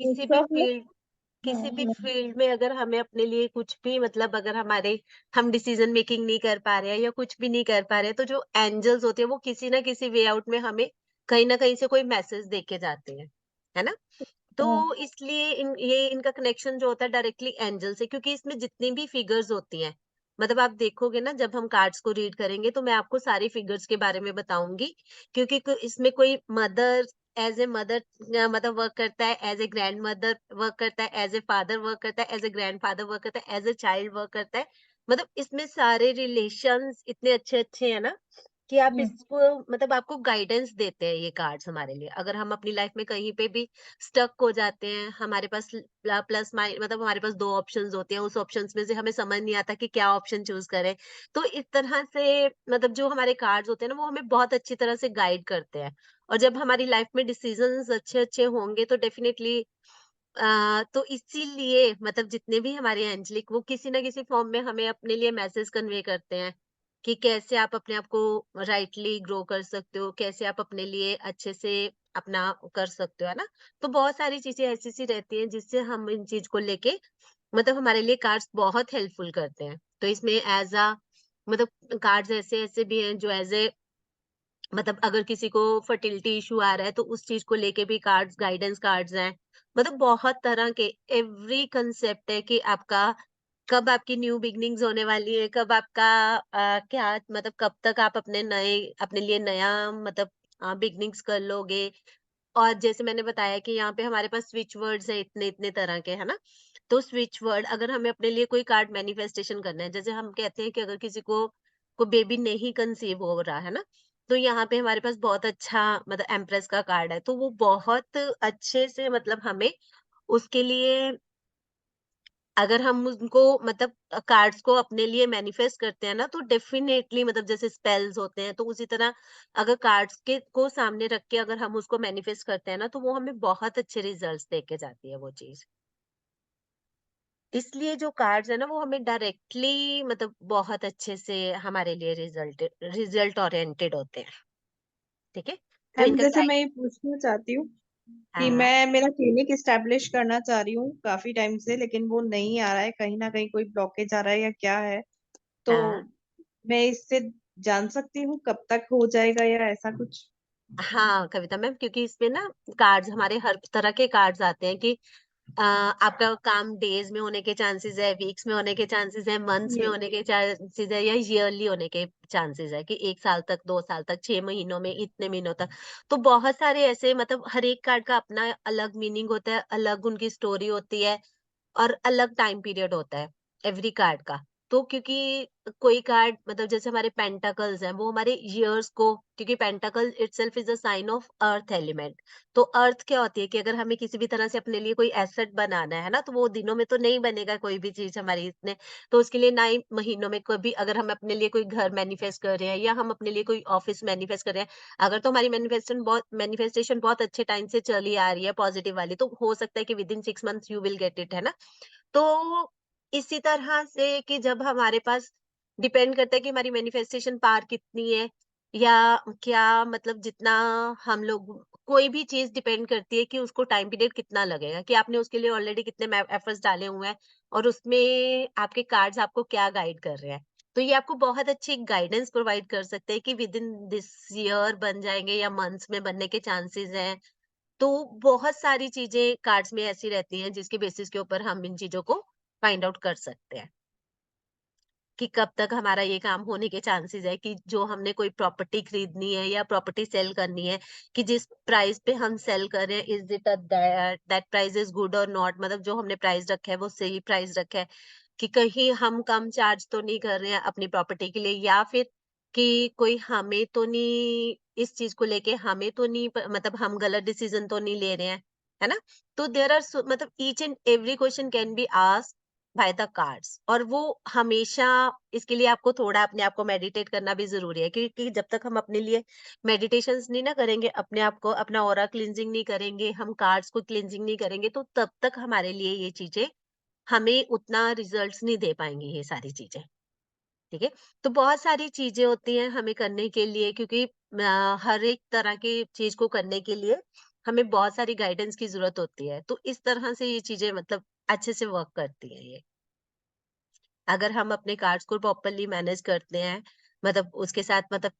किसी भी सब लोग। फील्ड हाँ, किसी भी हाँ। फील्ड में अगर हमें अपने लिए कुछ भी मतलब अगर हम डिसीजन मेकिंग नहीं कर पा रहे हैं या कुछ भी नहीं कर पा रहे हैं, तो जो एंजल्स होते हैं वो किसी ना किसी वे आउट में हमें कहीं ना कहीं से कोई मैसेज दे के जाते हैं, है ना? तो हाँ, इसलिए इनका कनेक्शन जो होता है डायरेक्टली एंजल से, क्योंकि इसमें जितनी भी फिगर्स होती हैं, मतलब आप देखोगे ना जब हम कार्ड्स को रीड करेंगे तो मैं आपको सारी फिगर्स के बारे में बताऊंगी, क्योंकि इसमें कोई मदर एज ए मदर मतलब वर्क करता है, as a grandmother work करता है, एज ए फादर वर्क करता है, as a grandfather work करता है, एज ए चाइल्ड वर्क करता है। मतलब इसमें सारे रिलेशंस इतने अच्छे अच्छे हैं ना कि आप हुँ, इसको मतलब आपको गाइडेंस देते हैं ये कार्ड्स हमारे लिए। अगर हम अपनी लाइफ में कहीं पे भी स्टक हो जाते हैं, हमारे पास प्लस माइ मतलब हमारे पास 2 ऑप्शंस होते हैं, उस ऑप्शंस में से हमें समझ नहीं आता कि क्या ऑप्शन चूज़ करें। तो इस तरह से मतलब जो हमारे कार्ड्स होते हैं ना, वो हमें बहुत अच्छी तरह से गाइड करते हैं। और जब हमारी लाइफ में डिसीजंस अच्छे-अच्छे होंगे तो डेफिनिटली तो इसीलिए मतलब जितने भी हमारे एंजेलिक वो किसी ना किसी फॉर्म में हमें अपने लिए मैसेज कन्वे करते हैं कि कैसे आप अपने आप को राइटली ग्रो कर सकते हो, कैसे आप अपने लिए अच्छे से अपना कर सकते हो, है ना? तो बहुत सारी चीजें ऐसी सी रहती हैं जिससे हम इन चीज को लेके मतलब हमारे लिए कार्ड्स बहुत हेल्पफुल करते हैं। तो इसमें एज अ मतलब कार्ड्स ऐसे ऐसे भी हैं जो एज ए मतलब अगर किसी को फर्टिलिटी इशू आ रहा है तो उस चीज को लेके भी कार्ड्स गाइडेंस कार्ड्स हैं। मतलब बहुत तरह के एवरी कंसेप्ट है कि आपका कब आपकी न्यू बिगनिंग्स होने वाली है, कब आपका क्या मतलब कब तक आप अपने लिए नया मतलब बिगनिंग्स कर लोगे। और जैसे मैंने बताया कि यहाँ पे हमारे पास स्विच वर्ड्स हैं इतने इतने तरह के, है ना? तो स्विच वर्ड अगर हमें अपने लिए कोई कार्ड मैनिफेस्टेशन करना है, जैसे हम कहते हैं कि अगर किसी को बेबी नहीं कंसीव हो रहा है ना, तो यहाँ पे हमारे पास बहुत अच्छा मतलब एम्प्रेस का कार्ड है, तो वो बहुत अच्छे से मतलब हमें उसके लिए अगर हम उनको मतलब कार्ड्स को अपने लिए मैनिफेस्ट करते हैं ना, तो डेफिनेटली मतलब जैसे स्पेल्स होते हैं, तो उसी तरह अगर कार्ड्स के को सामने रख के अगर हम उसको मैनिफेस्ट करते हैं ना, तो वो हमें बहुत अच्छे रिजल्ट्स दे के जाती है वो चीज़। इसलिए जो कार्ड्स है ना, वो हमें डायरेक्टली मतलब बहुत अच्छे से हमारे लिए रिजल्ट ओरिएंटेड होते हैं, ठीक है? तो मैम इनका जैसे गाइड मैं ये पूछना चाहती हूँ हाँ, कि हाँ। मैं मेरा क्लिनिक इस्टेब्लिश करना चाह रही हूँ काफी टाइम से, लेकिन वो नहीं आ रहा है, कहीं ना कहीं कोई ब्लॉकेज आ रहा है या क्या है? तो हाँ। मैं इससे जान सकती हूँ कब तक हो जाएगा या ऐसा कुछ? हाँ, कविता मैम, क्योंकि इसमें ना कार्ड्स हमारे हर तरह के कार्ड्स आते हैं कि आपका काम डेज में होने के चांसेस है, वीक्स में होने के चांसेस है, मंथ्स में ये होने के चांसेस है या ईयरली होने के चांसेस है कि 1 साल तक, 2 साल तक, 6 महीनों में, इतने महीनों तक। तो बहुत सारे ऐसे मतलब हर एक कार्ड का अपना अलग मीनिंग होता है, अलग उनकी स्टोरी होती है और अलग टाइम पीरियड होता है एवरी कार्ड का। तो क्योंकि कोई कार्ड मतलब जैसे हमारे पेंटाकल्स हैं, वो हमारे ईयर्स को, क्योंकि pentacle itself is a sign of earth element. तो अर्थ क्या होती है कि अगर हमें किसी भी तरह से अपने लिए कोई एसेट बनाना है ना, तो वो दिनों में तो नहीं बनेगा कोई भी चीज हमारी इतने। तो उसके लिए ना ही महीनों में, कभी अगर हम अपने लिए कोई घर मैनिफेस्ट कर रहे हैं या हम अपने लिए कोई ऑफिस मैनिफेस्ट कर रहे हैं, अगर तो हमारी मैनिफेस्टेशन बहुत अच्छे टाइम से चली आ रही है पॉजिटिव वाली, तो हो सकता है कि with in 6 months you will get it, है ना? तो इसी तरह से कि जब हमारे पास डिपेंड करता है कि हमारी मैनिफेस्टेशन पावर कितनी है या क्या मतलब जितना हम लोग कोई भी चीज डिपेंड करती है कि उसको टाइम पीरियड कितना लगेगा, कि आपने उसके लिए ऑलरेडी कितने एफर्ट्स डाले हुए हैं और उसमें आपके कार्ड्स आपको क्या गाइड कर रहे हैं। तो ये आपको बहुत अच्छी गाइडेंस प्रोवाइड कर सकते हैं कि विद इन दिस ईयर बन जाएंगे या मंथ्स में बनने के चांसेस हैं। तो बहुत सारी चीजें कार्ड्स में ऐसी रहती हैं जिसके बेसिस के ऊपर हम इन चीजों को फाइंड आउट कर सकते हैं कि कब तक हमारा ये काम होने के चांसेस है, कि जो हमने कोई प्रॉपर्टी खरीदनी है या प्रॉपर्टी सेल करनी है, कि जिस प्राइस पे हम सेल कर रहे हैं is it that price is good और नॉट, मतलब जो हमने प्राइस रखा है वो सही प्राइस रखा है, कि कहीं हम कम चार्ज तो नहीं कर रहे हैं अपनी प्रॉपर्टी के लिए, या फिर कि कोई हमें तो नहीं इस चीज को लेके हमें तो नहीं मतलब हम गलत डिसीजन तो नहीं ले रहे हैं, है ना? तो देयर आर मतलब each and every question can be asked by the cards, और वो हमेशा इसके लिए आपको थोड़ा अपने आप को मेडिटेट करना भी जरूरी है, क्योंकि जब तक हम अपने लिए मेडिटेशंस नहीं ना करेंगे, अपने आप को अपना ऑरा क्लींजिंग नहीं करेंगे, हम कार्ड्स को क्लींजिंग नहीं करेंगे, तो तब तक हमारे लिए ये चीजें हमें उतना रिजल्ट्स नहीं दे पाएंगी ये सारी चीजें, ठीक है? तो बहुत सारी चीजें होती हैं हमें करने के लिए, क्योंकि हर एक तरह की चीज को करने के लिए हमें बहुत सारी गाइडेंस की ज़रूरत होती है। तो इस तरह से ये चीज़ें मतलब अच्छे से वर्क करती हैं ये। अगर हम अपने कार्ड्स को प्रॉपर्ली मैनेज करते हैं, मतलब उसके साथ मतलब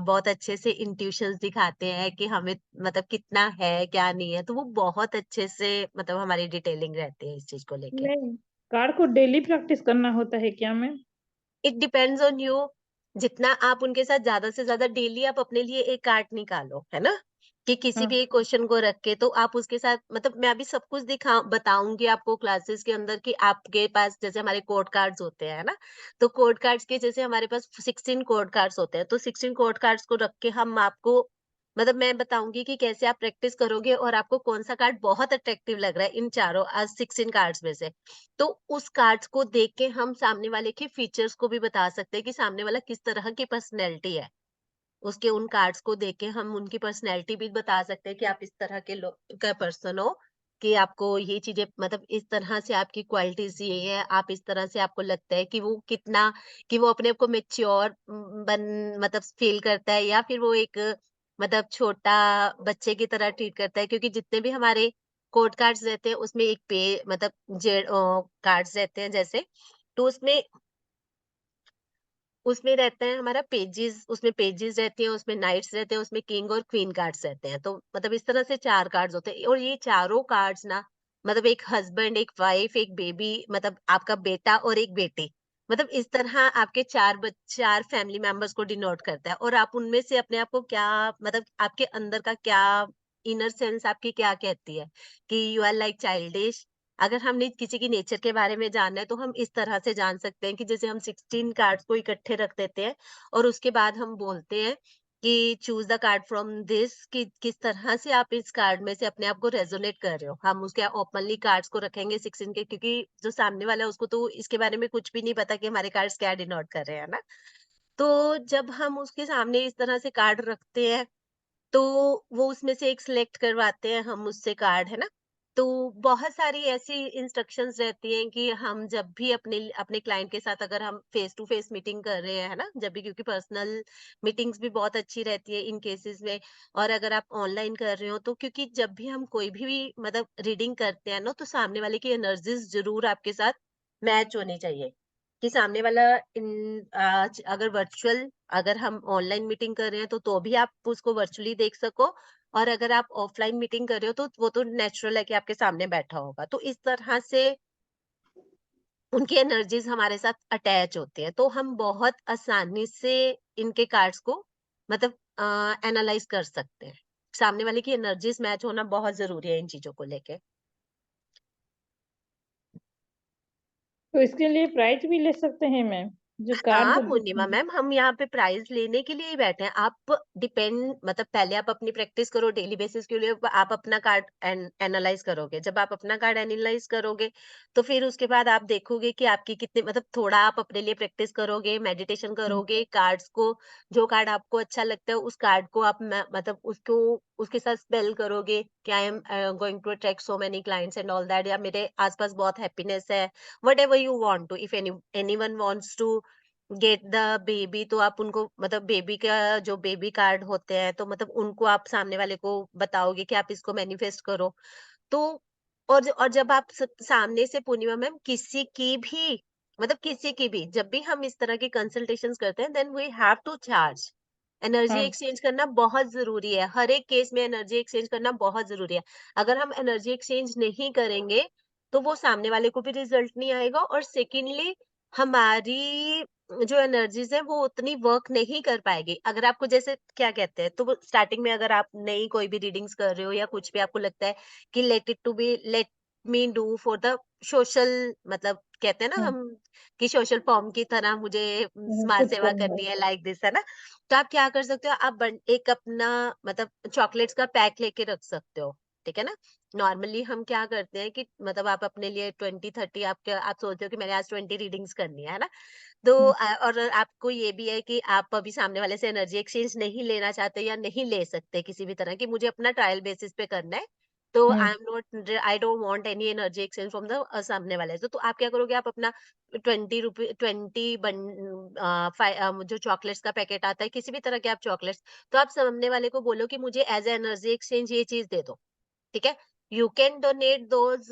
बहुत अच्छे से इंट्यूशंस दिखाते हैं कि हमें मतलब कितना है, क्या नहीं है, तो वो बहुत अच्छे से मतलब हमारी डिटेलिंग रहती है इस चीज़ को लेके। नहीं, कार्ड को डेली प्रैक्टिस करना होता है क्या ma'am? It depends on you. जितना आप उनके साथ ज़्यादा से ज़्यादा डेली आप अपने लिए एक कार्ड निकालो, है ना? कि किसी हाँ, भी एक क्वेश्चन को रख के तो आप उसके साथ मतलब मैं अभी सब कुछ बताऊँगी आपको क्लासेस के अंदर कि आपके पास जैसे हमारे कोड कार्ड्स होते हैं, है ना? तो कोड कार्ड्स के जैसे हमारे पास 16 कोड कार्ड्स होते हैं, तो 16 कोड कार्ड्स को रख के हम आपको मतलब मैं बताऊँगी कि कैसे आप प्रैक्टिस करोगे और आपको कौन-सा कार्ड बहुत अट्रैक्टिव लग रहा है इन चारों 16 कार्ड्स में से। तो उस कार्ड्स को देख के हम सामने वाले के फीचर्स को भी बता सकते हैं कि सामने वाला किस तरह की पर्सनैलिटी है। उसके उन कार्ड्स को देख के हम उनकी पर्सनैलिटी भी बता सकते हैं कि आप इस तरह के का पर्सन हो, कि आपको ये चीज़ें मतलब इस तरह से आपकी क्वालिटीज़ ये है, आप इस तरह से आपको लगता है कि वो कितना कि वो अपने आप को मैच्योर बन मतलब फ़ील करता है या फिर वो एक मतलब छोटा बच्चे की तरह ट्रीट करता है क्योंकि जितने भी हमारे कोड कार्ड्स रहते हैं उसमें एक मतलब कार्ड्स रहते हैं जैसे, तो उसमें रहता है हमारा पेजेस, उसमें पेजेस रहती हैं, उसमें नाइट्स रहते हैं, उसमें किंग और क्वीन कार्ड्स रहते हैं। तो मतलब इस तरह से 4 कार्ड्स होते हैं और ये चारों कार्ड्स ना मतलब एक हस्बैंड, एक वाइफ, एक बेबी मतलब आपका बेटा और एक बेटी। मतलब इस तरह आपके 4 फैमिली मेंबर्स को डिनोट करता है और आप उनमें से अपने आप को क्या मतलब आपके अंदर का क्या इनर सेंस आपकी क्या कहती है कि यू आर लाइक चाइल्डिश। अगर हमने किसी की नेचर के बारे में जानना है तो हम इस तरह से जान सकते हैं कि जैसे हम 16 कार्ड्स को इकट्ठे रख देते हैं और उसके बाद हम बोलते हैं कि choose the card from this कि किस तरह से आप इस कार्ड में से अपने आप को रेजोनेट कर रहे हो। हम उसके ओपनली कार्ड्स को रखेंगे 16 के क्योंकि जो सामने वाला है उसको तो इसके बारे में कुछ भी नहीं पता कि हमारे कार्ड्स क्या डिनोट कर रहे हैं ना। तो जब हम उसके सामने इस तरह से कार्ड रखते हैं तो वो उसमें से एक सिलेक्ट करवाते हैं हम उससे कार्ड, है ना? तो बहुत सारी ऐसी इंस्ट्रक्शंस रहती हैं कि हम जब भी अपने क्लाइंट के साथ अगर हम फेस टू फेस मीटिंग कर रहे हैं, है ना? जब भी क्योंकि पर्सनल मीटिंग्स भी बहुत अच्छी रहती है इन केसेस में और अगर आप ऑनलाइन कर रहे हो तो क्योंकि जब भी हम कोई भी मतलब रीडिंग करते हैं ना तो सामने वाले की एनर्जीज़ ज़रूर आपके साथ मैच होनी चाहिए। कि सामने वाला अगर अगर हम ऑनलाइन मीटिंग कर रहे हैं तो भी आप उसको वर्चुअली देख सको और अगर आप ऑफलाइन मीटिंग कर रहे हो तो वो तो नेचुरल है कि आपके सामने बैठा होगा। तो इस तरह से उनकी एनर्जीज हमारे साथ अटैच होती है। तो हम बहुत आसानी से इनके कार्ड्स को मतलब एनालाइज कर सकते हैं। सामने वाले की एनर्जीज मैच होना बहुत ज़रूरी है इन चीज़ों को लेके। तो इसके लिए प्राइज़ भी ले सकते हैं मैम? जो कार्ड हाँ, जब देते पूर्णिमा हैं। मैम हम यहाँ पे प्राइज़ लेने के लिए ही बैठे हैं। आप डिपेंड मतलब पहले आप अपनी प्रैक्टिस करो डेली बेसिस के लिए आप अपना कार्ड एनालाइज़ करोगे। जब आप अपना कार्ड एनालाइज़ करोगे, तो फिर उसके बाद आप देखोगे कि आपकी कितनी मतलब थोड़ा आप अपने लिए प्रैक्टिस करोगे, मेडिटेशन हुँ, करोगे, कार्ड्स को जो कार्ड आपको अच्छा लगता है उस कार्ड को आप म मतलब उसको उसके साथ स्पेल करोगे कि I am going to attract so many clients and all that या मेरे आस-पास बहुत हैप्पीनेस है। Whatever you want to if anyone wants to get the baby तो आप उनको मतलब बेबी का जो बेबी कार्ड होते हैं तो मतलब उनको आप सामने वाले को बताओगे कि आप इसको मैनिफेस्ट करो। तो और जब आप सामने से पूर्णिमा मैम किसी की भी मतलब किसी की भी जब भी हम इस तरह की कंसल्टेशंस करते हैं then we have to charge. Energy हाँ, एक्सचेंज करना बहुत ज़रूरी है। हर एक केस में एनर्जी एक्सचेंज करना बहुत ज़रूरी है। अगर हम एनर्जी एक्सचेंज नहीं करेंगे, तो वो सामने वाले को भी रिज़ल्ट नहीं आएगा और सेकंडली हमारी जो एनर्जीज़ है वो उतनी वर्क नहीं कर पाएगी। अगर आपको जैसे क्या कहते हैं, तो वो स्टार्टिंग में अगर आप नई कोई भी रीडिंग्स कर रहे हो या कुछ भी आपको लगता है कि let me do for the social मतलब कहते हैं ना हाँ, हम कि सोशल फॉर्म की तरह मुझे समाज कुछ सेवा करना है। करनी है लाइक दिस है ना? तो आप क्या कर सकते हो आप एक अपना मतलब चॉकलेट्स का पैक लेके रख सकते हो, ठीक है ना? नॉर्मली हम क्या करते हैं कि मतलब आप अपने लिए 20-30 आप सोचते हो कि मैंने आज 20 रीडिंग्स करनी है ना? तो हुँ, और आपको ये भी है कि आप अभी सामने वाले से एनर्जी एक्सचेंज नहीं लेना चाहते या नहीं ले सकते किसी भी तरह की मुझे अपना ट्रायल बेसिस पे करना है, तो hmm, I don't want any energy exchange from the सामने वाले से। तो आप क्या करोगे, आप अपना 20 जो चॉकलेट्स का पैकेट आता है, किसी भी तरह के आप चॉकलेट्स, तो आप सामने वाले को बोलो कि मुझे एज ए एनर्जी एक्सचेंज ये चीज दे दो, ठीक है। You can donate those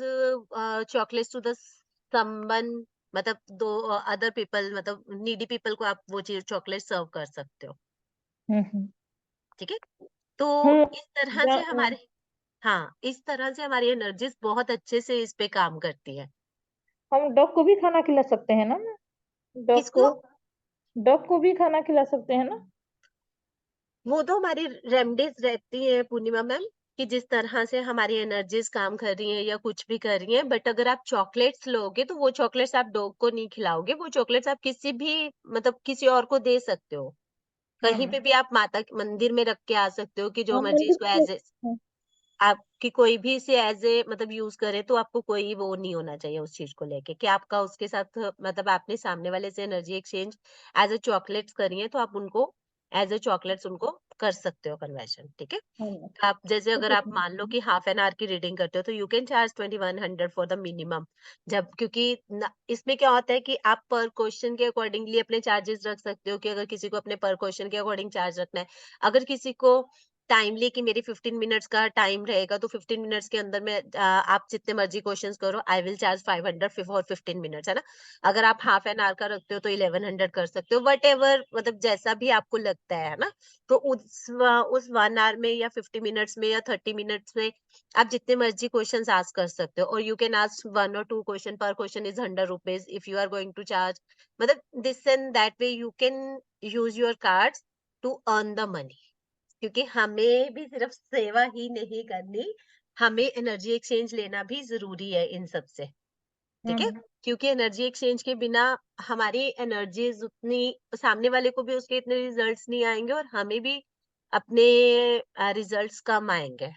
chocolates to the someone, मतलब दो अदर पीपल, मतलब नीडी पीपल को आप वो चीज चॉकलेट सर्व कर सकते हो, हम्म, ठीक है। तो हम इस तरह से ज- हमारे, हाँ, इस तरह से हमारी एनर्जीज बहुत अच्छे से इस पे काम करती है। हम डॉग को भी खाना खिला सकते हैं ना? डॉग को किसको? डॉग को भी खाना खिला सकते हैं ना? वो तो हमारी रेमेडीज रहती है पूर्णिमा मैम, कि जिस तरह से हमारी एनर्जीज काम कर रही हैं या कुछ भी कर रही हैं, बट अगर आप चॉकलेट्स लोगे तो वो चॉकलेट्स आप डॉग को नहीं खिलाओगे, वो चॉकलेट्स आप किसी भी, मतलब किसी और को दे सकते हो। कहीं हाँ, पे भी आप माता के मंदिर में रख के आ सकते हो, कि जो हाँ, मर्जी मंदिर इसको पे। एज ए, आपकी कोई भी इसे एज ए मतलब यूज करे, तो आपको कोई वो नहीं होना चाहिए उस चीज को लेके कि आपका उसके साथ, मतलब आपने सामने वाले से energy exchange as a chocolates करी है, तो आप उनको एज ए चॉकलेट्स उनको कर सकते हो कन्वर्शन, ठीक है। हाँ, आप जैसे ठीक अगर है। आप मान लो कि हाफ एन आवर की रीडिंग करते हो, तो you can charge 2100 for the minimum. जब क्योंकि इसमें क्या होता है कि आप पर क्वेश्चन के अकॉर्डिंगली अपने चार्जेस रख सकते हो, कि अगर किसी को अपने पर क्वेश्चन के अकॉर्डिंग चार्ज रखना है, अगर किसी को टाइमली कि मेरी 15 मिनट्स का टाइम रहेगा, तो 15 मिनट्स के अंदर में आप जितने मर्जी क्वेश्चंस करो, I will charge 500 for 15 minutes, है ना। अगर आप हाफ एन आवर का रखते हो तो 1100 कर सकते हो, वट एवर, मतलब जैसा भी आपको लगता है ना। तो उस 1 आवर में या 50 मिनट्स में या 30 मिनट्स में आप जितने मर्जी क्वेश्चन आस्क कर सकते हो, और you can ask 1 or 2 question, पर question is 100 rupees if you are going to charge, मतलब this and that way you can use your cards to earn the money. क्योंकि हमें भी सिर्फ सेवा ही नहीं करनी, हमें एनर्जी एक्सचेंज लेना भी जरूरी है इन सब से, ठीक है। हम्म, क्योंकि एनर्जी एक्सचेंज के बिना हमारी एनर्जीज उतनी, सामने वाले को भी उसके इतने रिजल्ट्स नहीं आएंगे, और हमें भी अपने रिजल्ट्स कम आएंगे,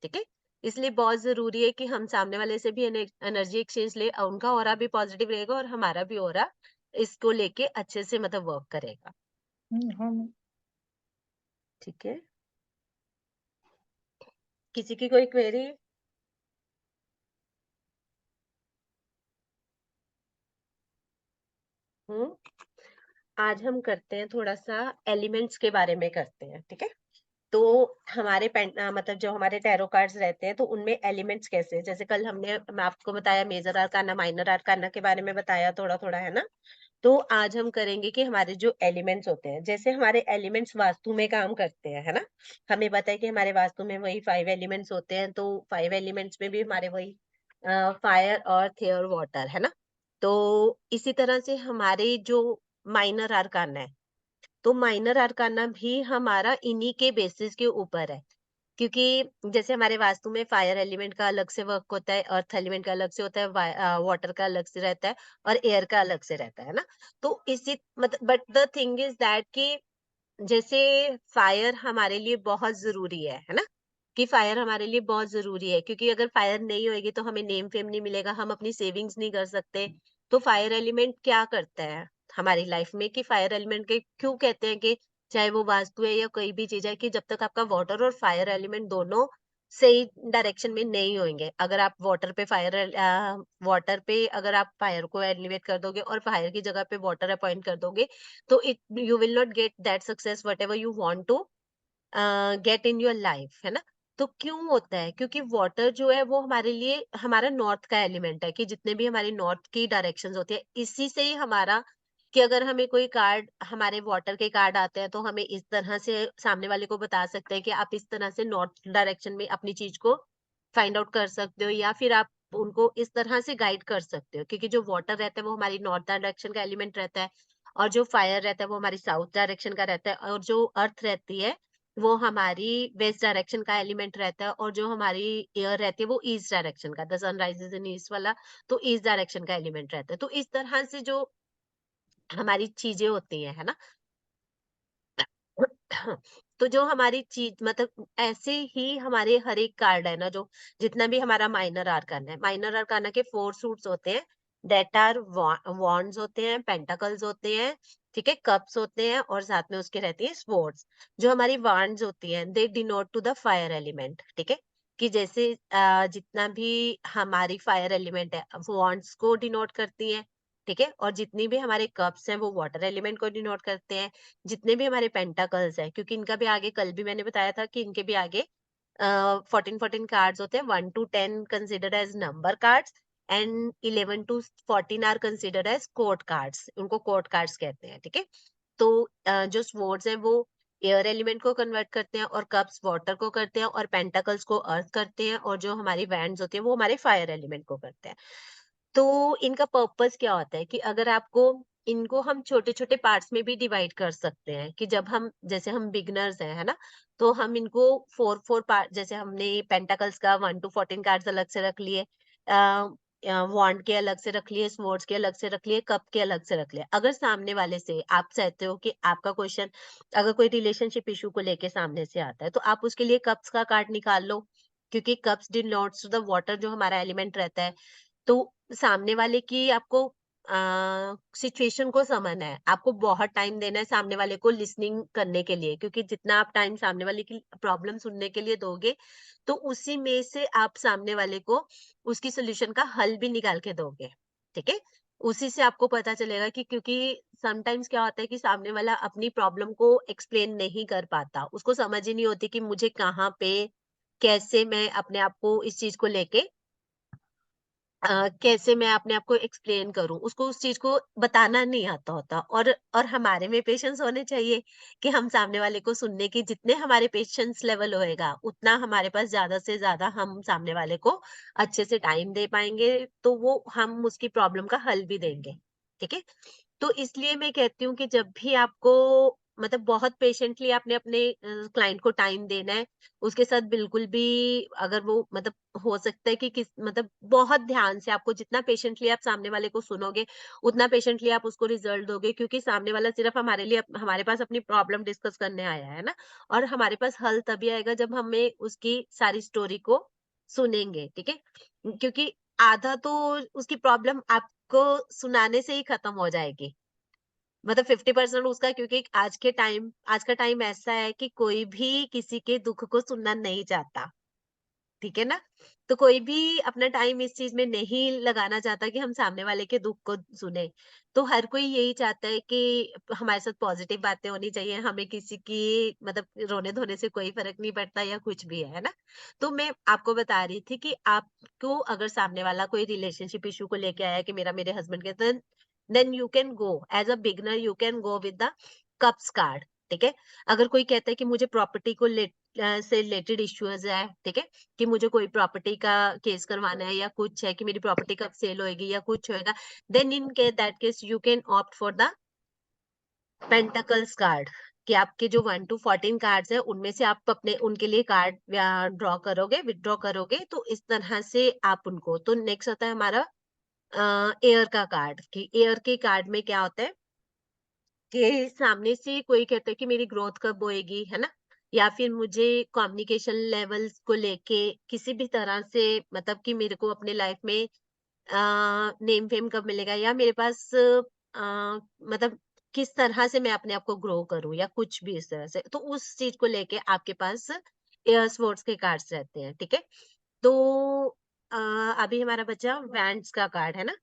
ठीक है। इसलिए बहुत जरूरी है कि हम सामने वाले से भी एनर्जी एक्सचेंज ले, उनका ऑरा भी पॉजिटिव रहेगा और हमारा भी ऑरा इसको लेके अच्छे से मतलब वर्क करेगा, हाँ। ठीक है। किसी की कोई क्वेरी? हम्म। आज हम करते हैं थोड़ा सा एलिमेंट्स के बारे में करते हैं, ठीक है। तो हमारे मतलब जो हमारे टैरो कार्ड्स रहते हैं, तो उनमें एलिमेंट्स कैसे हैं? जैसे कल मैं आपको बताया मेजर आर्काना माइनर आर्काना के बारे में बताया थोड़ा थोड़ा, है ना। तो आज हम करेंगे कि हमारे जो एलिमेंट्स होते हैं, जैसे हमारे एलिमेंट्स वास्तु में काम करते हैं, है ना। हमें पता है कि हमारे वास्तु में वही 5 एलिमेंट्स होते हैं, तो 5 एलिमेंट्स में भी हमारे वही फायर, अर्थ, एयर, वाटर, है ना। तो इसी तरह से हमारे जो माइनर आर्काना है, तो माइनर आर्काना भी हमारा इन्हीं के बेसिस के ऊपर है। क्योंकि जैसे हमारे वास्तु में फायर एलिमेंट का अलग से वर्क होता है, अर्थ एलिमेंट का अलग से होता है, वाटर का अलग से रहता है, और एयर का अलग से रहता है ना। तो इसी मतलब but the thing is that कि जैसे फायर हमारे लिए बहुत जरूरी है ना, कि फायर हमारे लिए बहुत जरूरी है, क्योंकि अगर फायर नहीं होएगी तो हमें नेम फेम नहीं मिलेगा, हम अपनी सेविंग्स नहीं कर सकते। तो फायर एलिमेंट क्या करता है हमारी लाइफ में, कि फायर एलिमेंट के क्यों कहते हैं कि चाहे वो वास्तु है या कोई भी चीज है, कि जब तक आपका वाटर और फायर एलिमेंट दोनों सही डायरेक्शन में नहीं होंगे, अगर आप वाटर पे अगर आप फायर को एलिवेट कर दोगे और फायर की जगह पे वाटर अपॉइंट कर दोगे, तो it you will not get that success whatever you want to get in your life, है ना। तो क्यों होता है? क्योंकि वाटर जो है वो हमारे लिए हमारा नॉर्थ का एलिमेंट है, कि जितने भी हमारी नॉर्थ की डायरेक्शंस होती है, इसी से ही हमारा, कि अगर हमें कोई कार्ड, हमारे वाटर के कार्ड आते हैं, तो हमें इस तरह से सामने वाले को बता सकते हैं कि आप इस तरह से नॉर्थ डायरेक्शन में अपनी चीज को फाइंड आउट कर सकते हो, या फिर आप उनको इस तरह से गाइड कर सकते हो, क्योंकि जो वाटर रहता है वो हमारी नॉर्थ डायरेक्शन का एलिमेंट रहता है, और जो फायर रहता है वो हमारी साउथ डायरेक्शन का रहता है, और जो अर्थ रहती है वो हमारी वेस्ट डायरेक्शन का एलिमेंट रहता है, और जो हमारी एयर रहती है वो ईस्ट डायरेक्शन का, the sun rises in east वाला, तो ईस्ट डायरेक्शन का एलिमेंट रहता है। तो इस तरह से जो हमारी चीजें होती हैं, है ना। तो जो हमारी चीज मतलब ऐसे ही हमारे हर एक कार्ड है ना, जो जितना भी हमारा माइनर आर्काना है, माइनर आर्काना के 4 सूट्स होते हैं, दैट आर वॉन्ड्स होते हैं, पेंटाकल्स होते हैं, ठीक है, कप्स होते हैं, और साथ में उसके रहती है स्वॉर्ड्स। जो हमारी वॉन्ड्स होती हैं they denote to the fire element, ठीक है। कि जैसे जितना भी हमारी फायर एलिमेंट है वॉन्ट्स को डिनोट करती हैं, ठीक है, और जितनी भी हमारे कप्स हैं वो वाटर एलिमेंट को डिनोट करते हैं, जितने भी हमारे पेंटाकल्स हैं, क्योंकि इनका भी आगे कल भी मैंने बताया था कि इनके भी आगे 14 कार्ड्स होते हैं। 1 to 10 considered as number cards and 11 to 14 are considered as code cards, उनको कोड कार्ड्स कहते हैं, ठीक है। तो जो स्वर्ड्स हैं वो एयर एलिमेंट को कन्वर्ट करते हैं, और कप्स वाटर को करते हैं, और पेंटाकल्स को अर्थ करते हैं, और जो हमारी वैंड्स होती हैं वो हमारे फायर एलिमेंट को करते हैं। तो इनका पर्पस क्या होता है कि अगर आपको इनको हम छोटे-छोटे पार्ट्स में भी डिवाइड कर सकते हैं, कि जब हम जैसे हम बिगिनर्स हैं, है ना? तो हम इनको 4-4 पार्ट, जैसे हमने पेंटाकल्स का 1 to 14 कार्ड्स अलग से रख लिए, वॉन्ड के अलग से रख लिए, स्वॉर्ड्स के अलग से रख लिए, कप के अलग से रख लिए। अगर सामने वाले से आप चाहते हो कि आपका क्वेश्चन अगर कोई रिलेशनशिप इश्यू को लेके सामने से आता है, तो आप उसके लिए कप्स का कार्ड निकाल लो, क्योंकि कप्स डिनोट्स द वाटर, जो हमारा एलिमेंट रहता है। तो सामने वाले की आपको सिचुएशन को समझना है, आपको बहुत टाइम देना है सामने वाले को लिसनिंग करने के लिए, क्योंकि जितना आप टाइम सामने वाले की प्रॉब्लम सुनने के लिए दोगे, तो उसी में से आप सामने वाले को उसकी सॉल्यूशन का हल भी निकाल के दोगे, ठीक है। उसी से आपको पता चलेगा कि, क्योंकि समटाइम्स क्या होता है कि सामने वाला अपनी प्रॉब्लम को एक्सप्लेन नहीं कर पाता, उसको समझ ही नहीं होती कि मुझे कहाँ पे कैसे मैं अपने आप को इस चीज को लेके कैसे मैं अपने आप को एक्सप्लेन करूँ, उसको उस चीज़ को बताना नहीं आता होता, और हमारे में पेशेंस होने चाहिए कि हम सामने वाले को सुनने की, जितने हमारे पेशेंस लेवल होएगा, उतना हमारे पास ज़्यादा से ज़्यादा हम सामने वाले को अच्छे से टाइम दे पाएँगे, तो वो हम उसकी प्रॉब्लम का हल भी देंगे, ठीक है? तो इसलिए मैं कहती हूँ कि जब भी आपको मतलब बहुत पेशेंटली आपने अपने क्लाइंट को टाइम देना है, उसके साथ बिल्कुल भी, अगर वो मतलब हो सकता है कि किस मतलब बहुत ध्यान से आपको, जितना पेशेंटली आप सामने वाले को सुनोगे, उतना पेशेंटली आप उसको रिजल्ट दोगे, क्योंकि सामने वाला सिर्फ हमारे लिए हमारे पास अपनी प्रॉब्लम डिस्कस करने आया है ना, और हमारे पास हल तभी आएगा जब हमें उसकी सारी स्टोरी को सुनेंगे, ठीक है? क्योंकि आधा तो उसकी प्रॉब्लम आपको सुनाने से ही खत्म हो जाएगी। मतलब 50% उसका, क्योंकि आज का टाइम ऐसा है कि कोई भी किसी के दुःख को सुनना नहीं चाहता, ठीक है ना? तो कोई भी अपना टाइम इस चीज़ में नहीं लगाना चाहता कि हम सामने वाले के दुःख को सुने। तो हर कोई यही चाहता है कि हमारे साथ पॉज़िटिव बातें होनी चाहिए, हमें किसी की मतलब रोने-धोने से कोई फ़र्क नहीं पड़ता, या कुछ भी है ना? तो मैं आपको बता रही थी कि आपको अगर सामने वाला कोई रिलेशनशिप इश्यू को लेके आया है कि मेरा मेरे हस्बैंड के, then you can go as a beginner, you can go with the cups card, ठीक है? अगर कोई कहता है कि मुझे प्रॉपर्टी को से रिलेटेड इश्यूज़ है, ठीक है? कि मुझे कोई प्रॉपर्टी का केस करवाना है, या कुछ है कि मेरी प्रॉपर्टी कब सेल होएगी या कुछ होएगा, देन इन के that case you can opt for the pentacles card, कि आपके जो 1 to 14 कार्ड्स हैं, उनमें से आप अपने उनके लिए कार्ड ड्रॉ करोगे, विथड्रॉ करोगे, तो इस तरह से आप उनको। तो नेक्स्ट आता है हमारा एयर का कार्ड, कि एयर के कार्ड में क्या होता है कि सामने से कोई कहता है कि मेरी ग्रोथ कब होएगी, है ना? या फिर मुझे कम्युनिकेशन लेवल्स को लेके किसी भी तरह से, मतलब कि मेरे को अपने लाइफ में नेम फेम कब मिलेगा, या मेरे पास मतलब किस तरह से मैं अपने आप को ग्रो करूँ, या कुछ भी इस तरह से। तो उस चीज़ को लेके आपके पास एयर स्पोर्ट्स के कार्ड्स रहते हैं, ठीक है? तो अ, अभी हमारा बचा वैंड्स का कार्ड, है ना?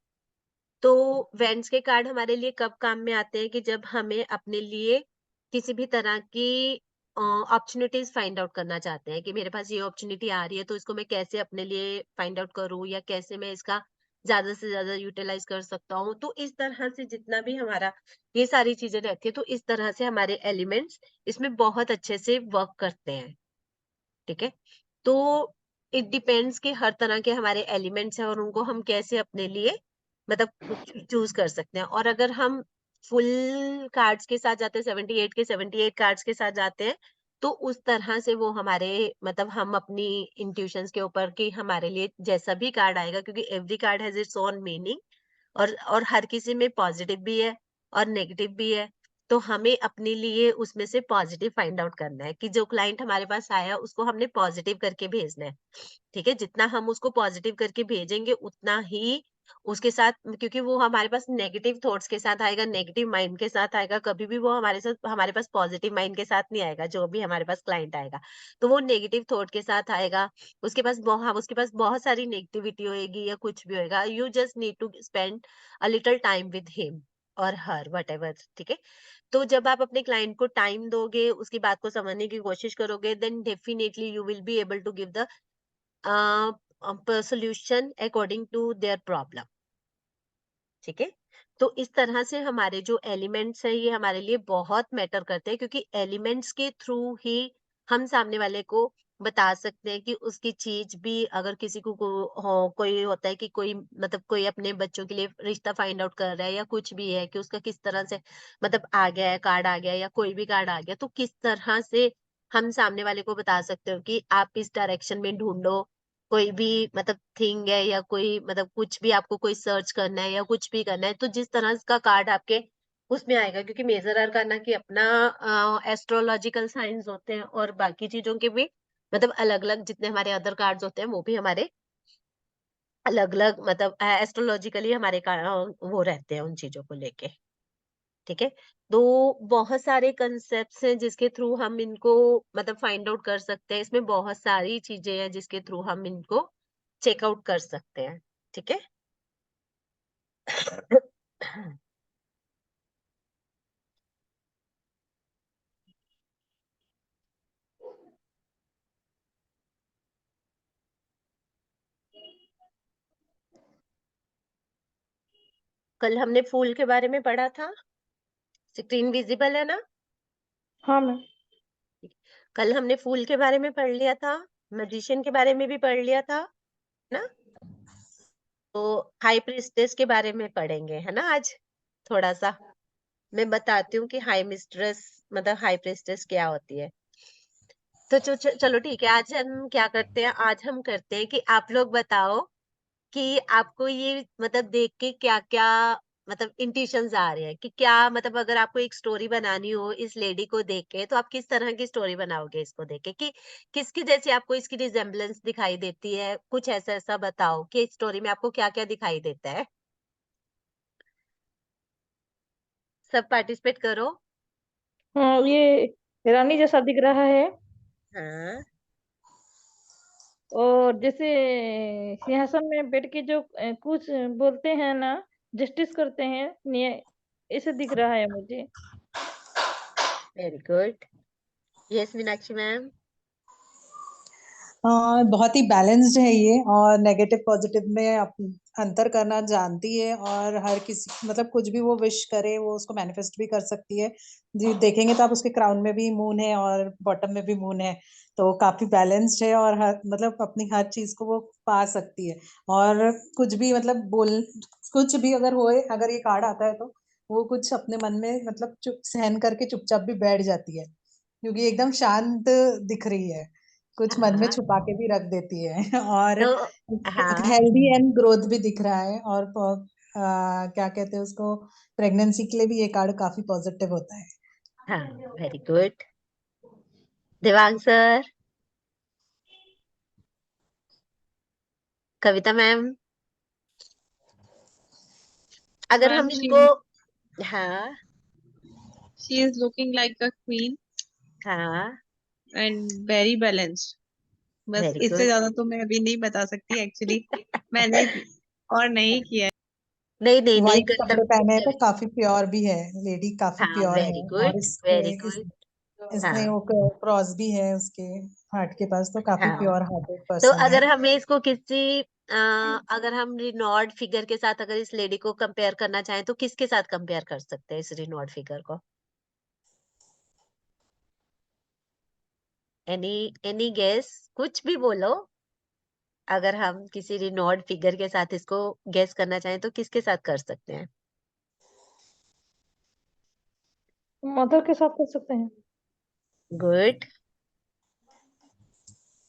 तो वेंड्स के कार्ड हमारे लिए कब काम में आते हैं कि जब हमें अपने लिए किसी भी तरह की अपॉर्चुनिटीज फाइंड आउट करना चाहते हैं, कि मेरे पास ये अपॉर्चुनिटी आ रही है, तो इसको मैं कैसे अपने लिए फाइंड आउट करूं, या कैसे मैं इसका ज्यादा से ज्यादा यूटिलाइज कर सकता हूँ। तो इस तरह से जितना भी हमारा ये सारी चीजें रहती है, तो इस तरह से हमारे एलिमेंट्स इसमें बहुत अच्छे से वर्क करते हैं, ठीक है? तो इट डिपेंड्स कि हर तरह के हमारे एलिमेंट्स हैं, और उनको हम कैसे अपने लिए मतलब चूज कर सकते हैं। और अगर हम फुल कार्ड्स के साथ जाते हैं, 78 के 78 कार्ड्स के साथ जाते हैं, तो उस तरह से वो हमारे मतलब हम अपनी इंट्यूशंस के ऊपर कि हमारे लिए जैसा भी कार्ड आएगा, क्योंकि every card has its own meaning, और हर किसी में पॉजिटिव भी है और नेगेटिव भी है। तो हमें अपने लिए उसमें से पॉजिटिव फाइंड आउट करना है कि जो क्लाइंट हमारे पास आया उसको हमने पॉजिटिव करके भेजना है, ठीक है? जितना हम उसको पॉजिटिव करके भेजेंगे, उतना ही उसके साथ, क्योंकि वो हमारे पास नेगेटिव थॉट्स के साथ आएगा, नेगेटिव माइंड के साथ आएगा, कभी भी वो हमारे पास पॉजिटिव माइंड के साथ नहीं आएगा, जो भी हमारे पास क्लाइंट आएगा। तो वो नेगेटिव थॉट के साथ आएगा, उसके पास बहुत सारी नेगेटिविटी होएगी या कुछ भी होएगा। You just need to spend a little time with him और हर, व्हाटएवर, ठीक है? तो जब आप अपने क्लाइंट को टाइम दोगे, उसकी बात को समझने की कोशिश करोगे, then definitely you will be able to give the solution according to their problem, ठीक है? तो इस तरह से हमारे जो एलिमेंट्स हैं, ये हमारे लिए बहुत मैटर करते हैं, क्योंकि एलिमेंट्स के थ्रू ही हम सामने वाले को बता सकते हैं कि उसकी चीज भी, अगर किसी कोई होता है कि कोई मतलब कोई अपने बच्चों के लिए रिश्ता फाइंड आउट कर रहा है या कुछ भी है, कि उसका किस तरह से मतलब आ गया है, कार्ड आ गया या कोई भी कार्ड आ गया, तो किस तरह से हम सामने वाले को बता सकते हो कि आप इस डायरेक्शन में ढूंढो, कोई भी मतलब थिंग है या कोई मतलब कुछ भी आपको कोई सर्च करना है या कुछ भी करना है, तो जिस तरह का कार्ड आपके उसमें आएगा, क्योंकि मेजर आर्काना की अपना एस्ट्रोलॉजिकल साइंस होते हैं, और बाकी चीजों के भी मतलब अलग अलग जितने हमारे अदर कार्ड्स होते हैं, वो भी हमारे अलग अलग मतलब एस्ट्रोलॉजिकली हमारे वो रहते हैं उन चीजों को लेके, ठीक है? तो बहुत सारे कंसेप्ट्स हैं जिसके थ्रू हम इनको मतलब फाइंड आउट कर सकते हैं। इसमें बहुत सारी चीजें हैं जिसके थ्रू हम इनको चेकआउट कर सकते हैं, ठीक है? कल हमने फूल के बारे में पढ़ा था, स्क्रीन विजिबल है ना? हाँ मैम। कल हमने फूल के बारे में पढ़ लिया था, मैजिशियन के बारे में भी पढ़ लिया था ना? तो हाई प्रीस्टेस के बारे में पढ़ेंगे, है ना आज? थोड़ा सा मैं बताती हूँ कि हाई मिस्ट्रेस मतलब हाई प्रीस्टेस क्या होती है। तो चलो ठीक है, आज हम क्या करते हैं, आज हम करते हैं कि आप लोग बताओ कि आपको ये मतलब देख के क्या-क्या मतलब इंट्यूशंस आ रहे हैं, कि क्या मतलब अगर आपको एक स्टोरी बनानी हो इस लेडी को देख के, तो आप किस तरह की स्टोरी बनाओगे इसको देख के, कि किसकी जैसी आपको इसकी रिजेम्बलेंस दिखाई देती है? कुछ ऐसा-ऐसा बताओ कि स्टोरी में आपको क्या-क्या दिखाई देता है? सब पार्टिसिपेट करो। हाँ, ये रानी जैसा दिख रहा है। हाँ, और जैसे सिंहासन में बैठ के जो कुछ बोलते हैं ना, जस्टिस करते हैं, न्याय, ऐसे दिख रहा है मुझे। Very good. Yes Meenakshi ma'am. बहुत ही बैलेंस्ड है ये, और नेगेटिव पॉजिटिव में अंतर करना जानती है, और हर किसी मतलब कुछ भी वो विश करे वो उसको मैनिफेस्ट भी कर सकती है। जी देखेंगे तो आप उसके क्राउन में भी मून है और बॉटम में भी मून है, तो काफी बैलेंस्ड है, और हर मतलब अपनी हर चीज को वो पा सकती है। और कुछ भी मतलब कुछ भी अगर होए, अगर ये कार्ड आता है तो वो कुछ अपने मन में मतलब चुप सहन करके चुपचाप भी बैठ जाती है, क्योंकि एकदम शांत दिख रही है, कुछ मन में हाँ, छुपा के भी रख देती है। और तो हाँ, हेल्दी एंड ग्रोथ भी दिख रहा है, और क्या कहते हैं उसको, प्रेगनेंसी के लिए भी ये कार्ड काफी पॉजिटिव होता है। हाँ, वेरी गुड। देवांग सर, कविता मैम, अगर मैम हम शी इनको, हाँ, she is looking like a queen हाँ, एंड वेरी बैलेंस्ड। बस वेरी इससे गुड। ज्यादा तो मैं अभी नहीं बता सकती एक्चुअली। मैंने और नहीं किया है। नहीं, नहीं, नहीं, व्हाइट मतलब कपड़े पहने हैं तो काफी प्योर भी है, लेडी काफी हाँ, प्योर वेरी है। और गुड, वेरी गुड। इसने हाँ, वो क्रॉस भी है उसके हार्ट के पास, तो काफी हाँ। प्योर हार्टेड तो पर्सन है। अगर हमें इसको अगर हम रिनॉर्ड फिगर के साथ अगर इस लेडी को कंपेयर करना चाहें, तो किसके साथ कंपेयर कर सकते हैं इस रिनॉर्ड फिगर को? एनी एनी गेस, कुछ भी बोलो। अगर हम किसी रिनॉर्ड फिगर के साथ इसको गेस करना चाहें, तो किसके साथ कर सकते हैं? मदर के साथ कर सकते हैं। Good.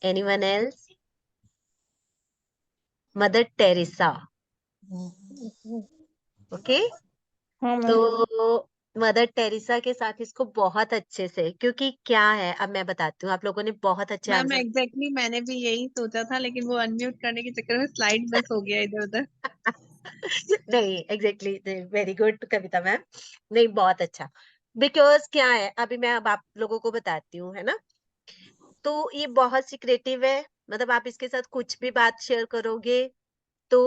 Anyone else? Mother Teresa. Hmm. Okay. हाँ मैम। तो मदर टेरेसा के साथ इसको बहुत अच्छे से, क्योंकि क्या है अब मैं बताती हूँ, आप लोगों ने बहुत अच्छे मैम आंसर। एग्जैक्टली मैंने भी यही सोचा था, लेकिन वो अनम्यूट करने के चक्कर में स्लाइड मिस हो गया इधर उधर। नहीं एग्जैक्टली, वेरी गुड कविता मैम। नहीं, बहुत अच्छा। बिकॉज क्या है, अभी मैं अब आप लोगों को बताती हूँ, है ना। तो ये बहुत सीक्रेटिव है, मतलब आप इसके साथ कुछ भी बात शेयर करोगे तो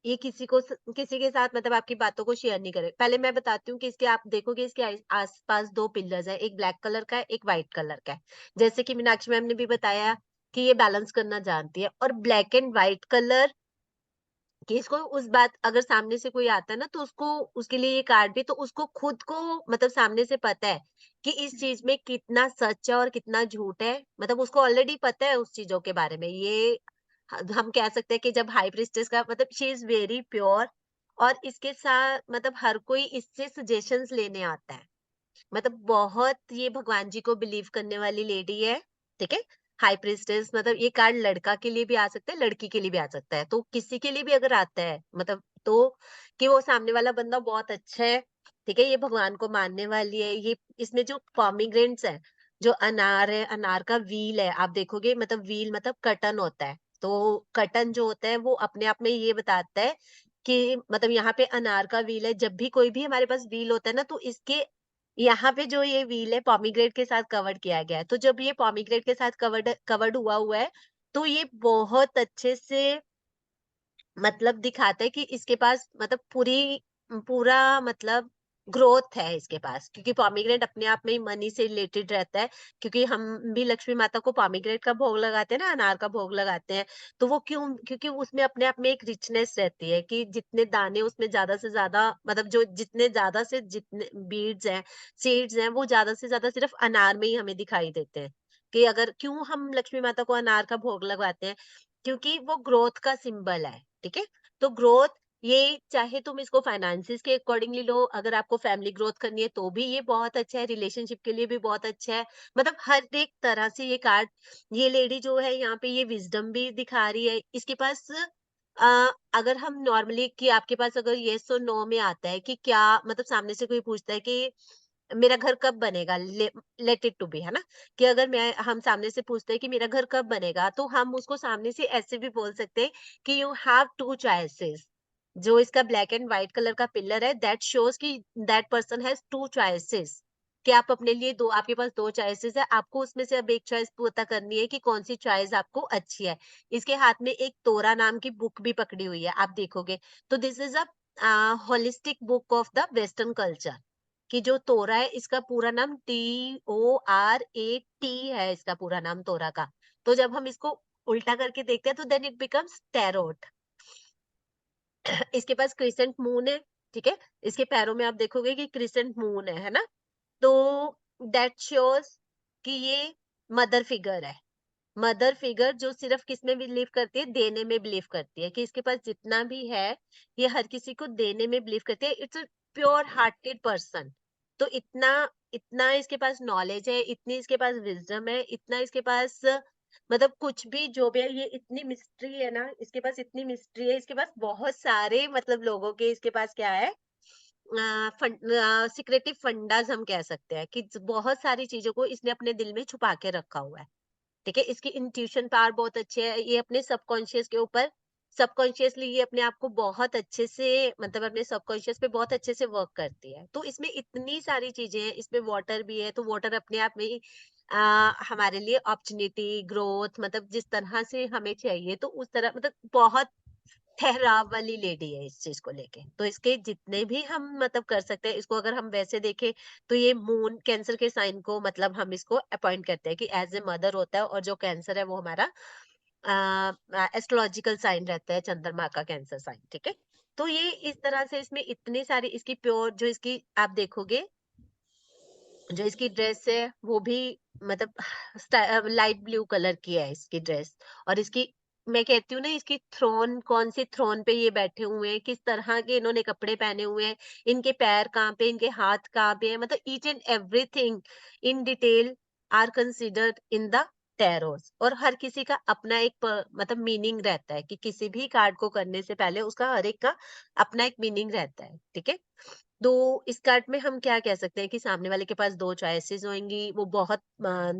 ये किसी के साथ मतलब आपकी बातों को शेयर नहीं करे। पहले मैं बताती हूँ कि इसके आप देखोगे इसके आसपास दो पिलर्स है, एक ब्लैक कलर का है, एक व्हाइट कलर का है। जैसे कि मीनाक्षी मैम ने भी बताया कि ये बैलेंस करना जानती है, और ब्लैक एंड व्हाइट कलर कि इसको उस बात अगर सामने से कोई आता है ना तो उसको उसके लिए ये कार्ड भी, तो उसको खुद को मतलब सामने से पता है कि इस चीज में कितना सच है और कितना झूठ है, मतलब उसको ऑलरेडी पता है उस चीजों के बारे में। ये हम कह सकते हैं कि जब हाई प्रीस्टेस का मतलब शी इज वेरी प्योर, और इसके साथ मतलब हर कोई इससे सजेशंस लेने आता है, मतलब बहुत ये भगवान जी को बिलीव करने वाली लेडी है, ठीक है। हाई प्रीस्टेस मतलब ये कार्ड लड़का के लिए भी आ सकता है, लड़की के लिए भी आ सकता है, तो किसी के लिए भी अगर आता है मतलब तो कि वो सामने वाला बंदा बहुत अच्छा है, ठीक है, ये भगवान को मानने वाली है। ये इसमें जो पॉमीग्रेनेट्स है, जो अनार है, अनार का व्हील है, आप देखोगे मतलब व्हील मतलब कटन होता है, तो कटन जो होता है वो अपने आप में ये बताता है कि मतलब यहाँ पे अनार का व्हील है। जब भी कोई भी हमारे पास व्हील होता है ना, तो इसके यहाँ पे जो ये व्हील है पॉमीग्रेट के साथ कवर्ड किया गया है, तो जब ये पॉमीग्रेट के साथ कवर्ड कवर्ड हुआ हुआ है, तो ये बहुत अच्छे से मतलब दिखाता है कि इसके पास मतलब पूरा मतलब ग्रोथ है इसके पास, क्योंकि पॉमीग्रेनेट अपने आप में ही मनी से रिलेटेड रहता है। क्योंकि हम भी लक्ष्मी माता को पॉमीग्रेनेट का भोग लगाते हैं ना, अनार का भोग लगाते हैं, तो वो क्यों, क्योंकि उसमें अपने आप में एक रिचनेस रहती है कि जितने दाने उसमें ज्यादा से ज्यादा मतलब जो जितने ज्यादा से जितने बीड्स हैं, सीड्स हैं, वो ज्यादा से ज्यादा सिर्फ अनार में ही हमें दिखाई देते हैं। कि अगर क्यों हम लक्ष्मी माता को अनार का भोग लगाते हैं, क्योंकि वो ग्रोथ का सिंबल है, ठीक है। तो ग्रोथ, ये चाहे तुम इसको फाइनेंसिस के अकॉर्डिंगली लो, अगर आपको फैमिली ग्रोथ करनी है तो भी ये बहुत अच्छा है, रिलेशनशिप के लिए भी बहुत अच्छा है, मतलब हर एक तरह से ये कार्ड। ये लेडी जो है यहाँ पे ये विजडम भी दिखा रही है, इसके पास अगर हम नॉर्मली कि आपके पास अगर येस और नो में आता है कि क्या मतलब सामने से कोई पूछता है कि मेरा घर कब बनेगा, लेट इट टू बी, है ना, कि अगर मैं हम सामने से पूछते हैं कि मेरा घर कब बनेगा, तो हम उसको सामने से ऐसे भी बोल सकते हैं कि यू हैव टू चॉइसेस। जो इसका ब्लैक एंड व्हाइट कलर का पिलर है, दैट शोज कि that person has two choices, कि आप अपने लिए दो, आपके पास दो चॉइसेस है, आपको उसमें से अब एक चॉइस पता करनी है कि कौन सी चॉइस आपको अच्छी है। इसके हाथ में एक तोरा नाम की बुक भी पकड़ी हुई है, आप देखोगे तो this is a holistic book of the western culture. कि जो तोरा है इसका पूरा नाम TORAT है, इसका पूरा नाम तोरा का। तो जब हम इसको उल्टा करके देखते हैं तो देन इट बिकम्स टैरोट। इसके पास क्रिसेंट मून है, ठीक है, इसके पैरों में आप देखोगे कि क्रिसेंट मून है ना। तो दैट शोज कि ये मदर फिगर है। मदर फिगर जो सिर्फ किसमें बिलीव करती है, देने में बिलीव करती है, कि इसके पास जितना भी है ये हर किसी को देने में बिलीव करती है। It's a pure hearted person. तो इतना इतना इसके पास नॉलेज है, इतनी इसके पास विजडम है, इतना इसके पास मतलब कुछ भी जो भी है, ये इतनी मिस्ट्री है ना, इसके पास इतनी मिस्ट्री है, इसके पास बहुत सारे मतलब लोगों के इसके पास क्या है, सिक्रेटिव फंडाज हम कह सकते हैं कि बहुत सारी चीजों को इसने अपने दिल में छुपा के रखा हुआ है, ठीक है। इसकी इंट्यूशन पावर बहुत अच्छी है, ये अपने सबकॉन्शियस के ऊपर सबकॉन्शियसली ये अपने आप को बहुत अच्छे से मतलब अपने सबकॉन्शियस पे बहुत अच्छे से वर्क करती है। तो इसमें इतनी सारी चीजें हैं, इसमें वाटर भी है, तो वाटर अपने आप में ही हमारे लिए अपॉर्चुनिटी ग्रोथ मतलब जिस तरह से हमें चाहिए तो उस तरह मतलब बहुत ठहराव वाली लेडी है इस चीज को लेके। तो इसके जितने भी हम मतलब कर सकते हैं, इसको अगर हम वैसे देखें तो ये मून कैंसर के साइन को मतलब हम इसको अपॉइंट करते हैं कि एज ए मदर होता है, और जो कैंसर है वो हमारा एस्ट्रोलॉजिकल साइन रहता है, चंद्रमा का कैंसर साइन, ठीक है। तो ये इस तरह से इसमें इतनी सारी इसकी प्योर जो इसकी आप देखोगे जो इसकी ड्रेस है वो भी मतलब लाइट ब्लू कलर की है इसकी ड्रेस। और इसकी मैं कहती हूँ ना, इसकी थ्रोन कौन सी थ्रोन पे ये बैठे हुए हैं, किस तरह के इन्होंने कपड़े पहने हुए हैं, इनके पैर कहाँ पे, इनके हाथ कहाँ पे है, मतलब each and everything in detail are considered in the tarots. और हर किसी का अपना एक मतलब मीनिंग रहता है कि किसी भी कार्ड को करने से पहले उसका हर एक का अपना एक मीनिंग रहता है, ठीक है। तो इस कार्ड में हम क्या कह सकते हैं कि सामने वाले के पास 2 चॉइसेस होंगी, वो बहुत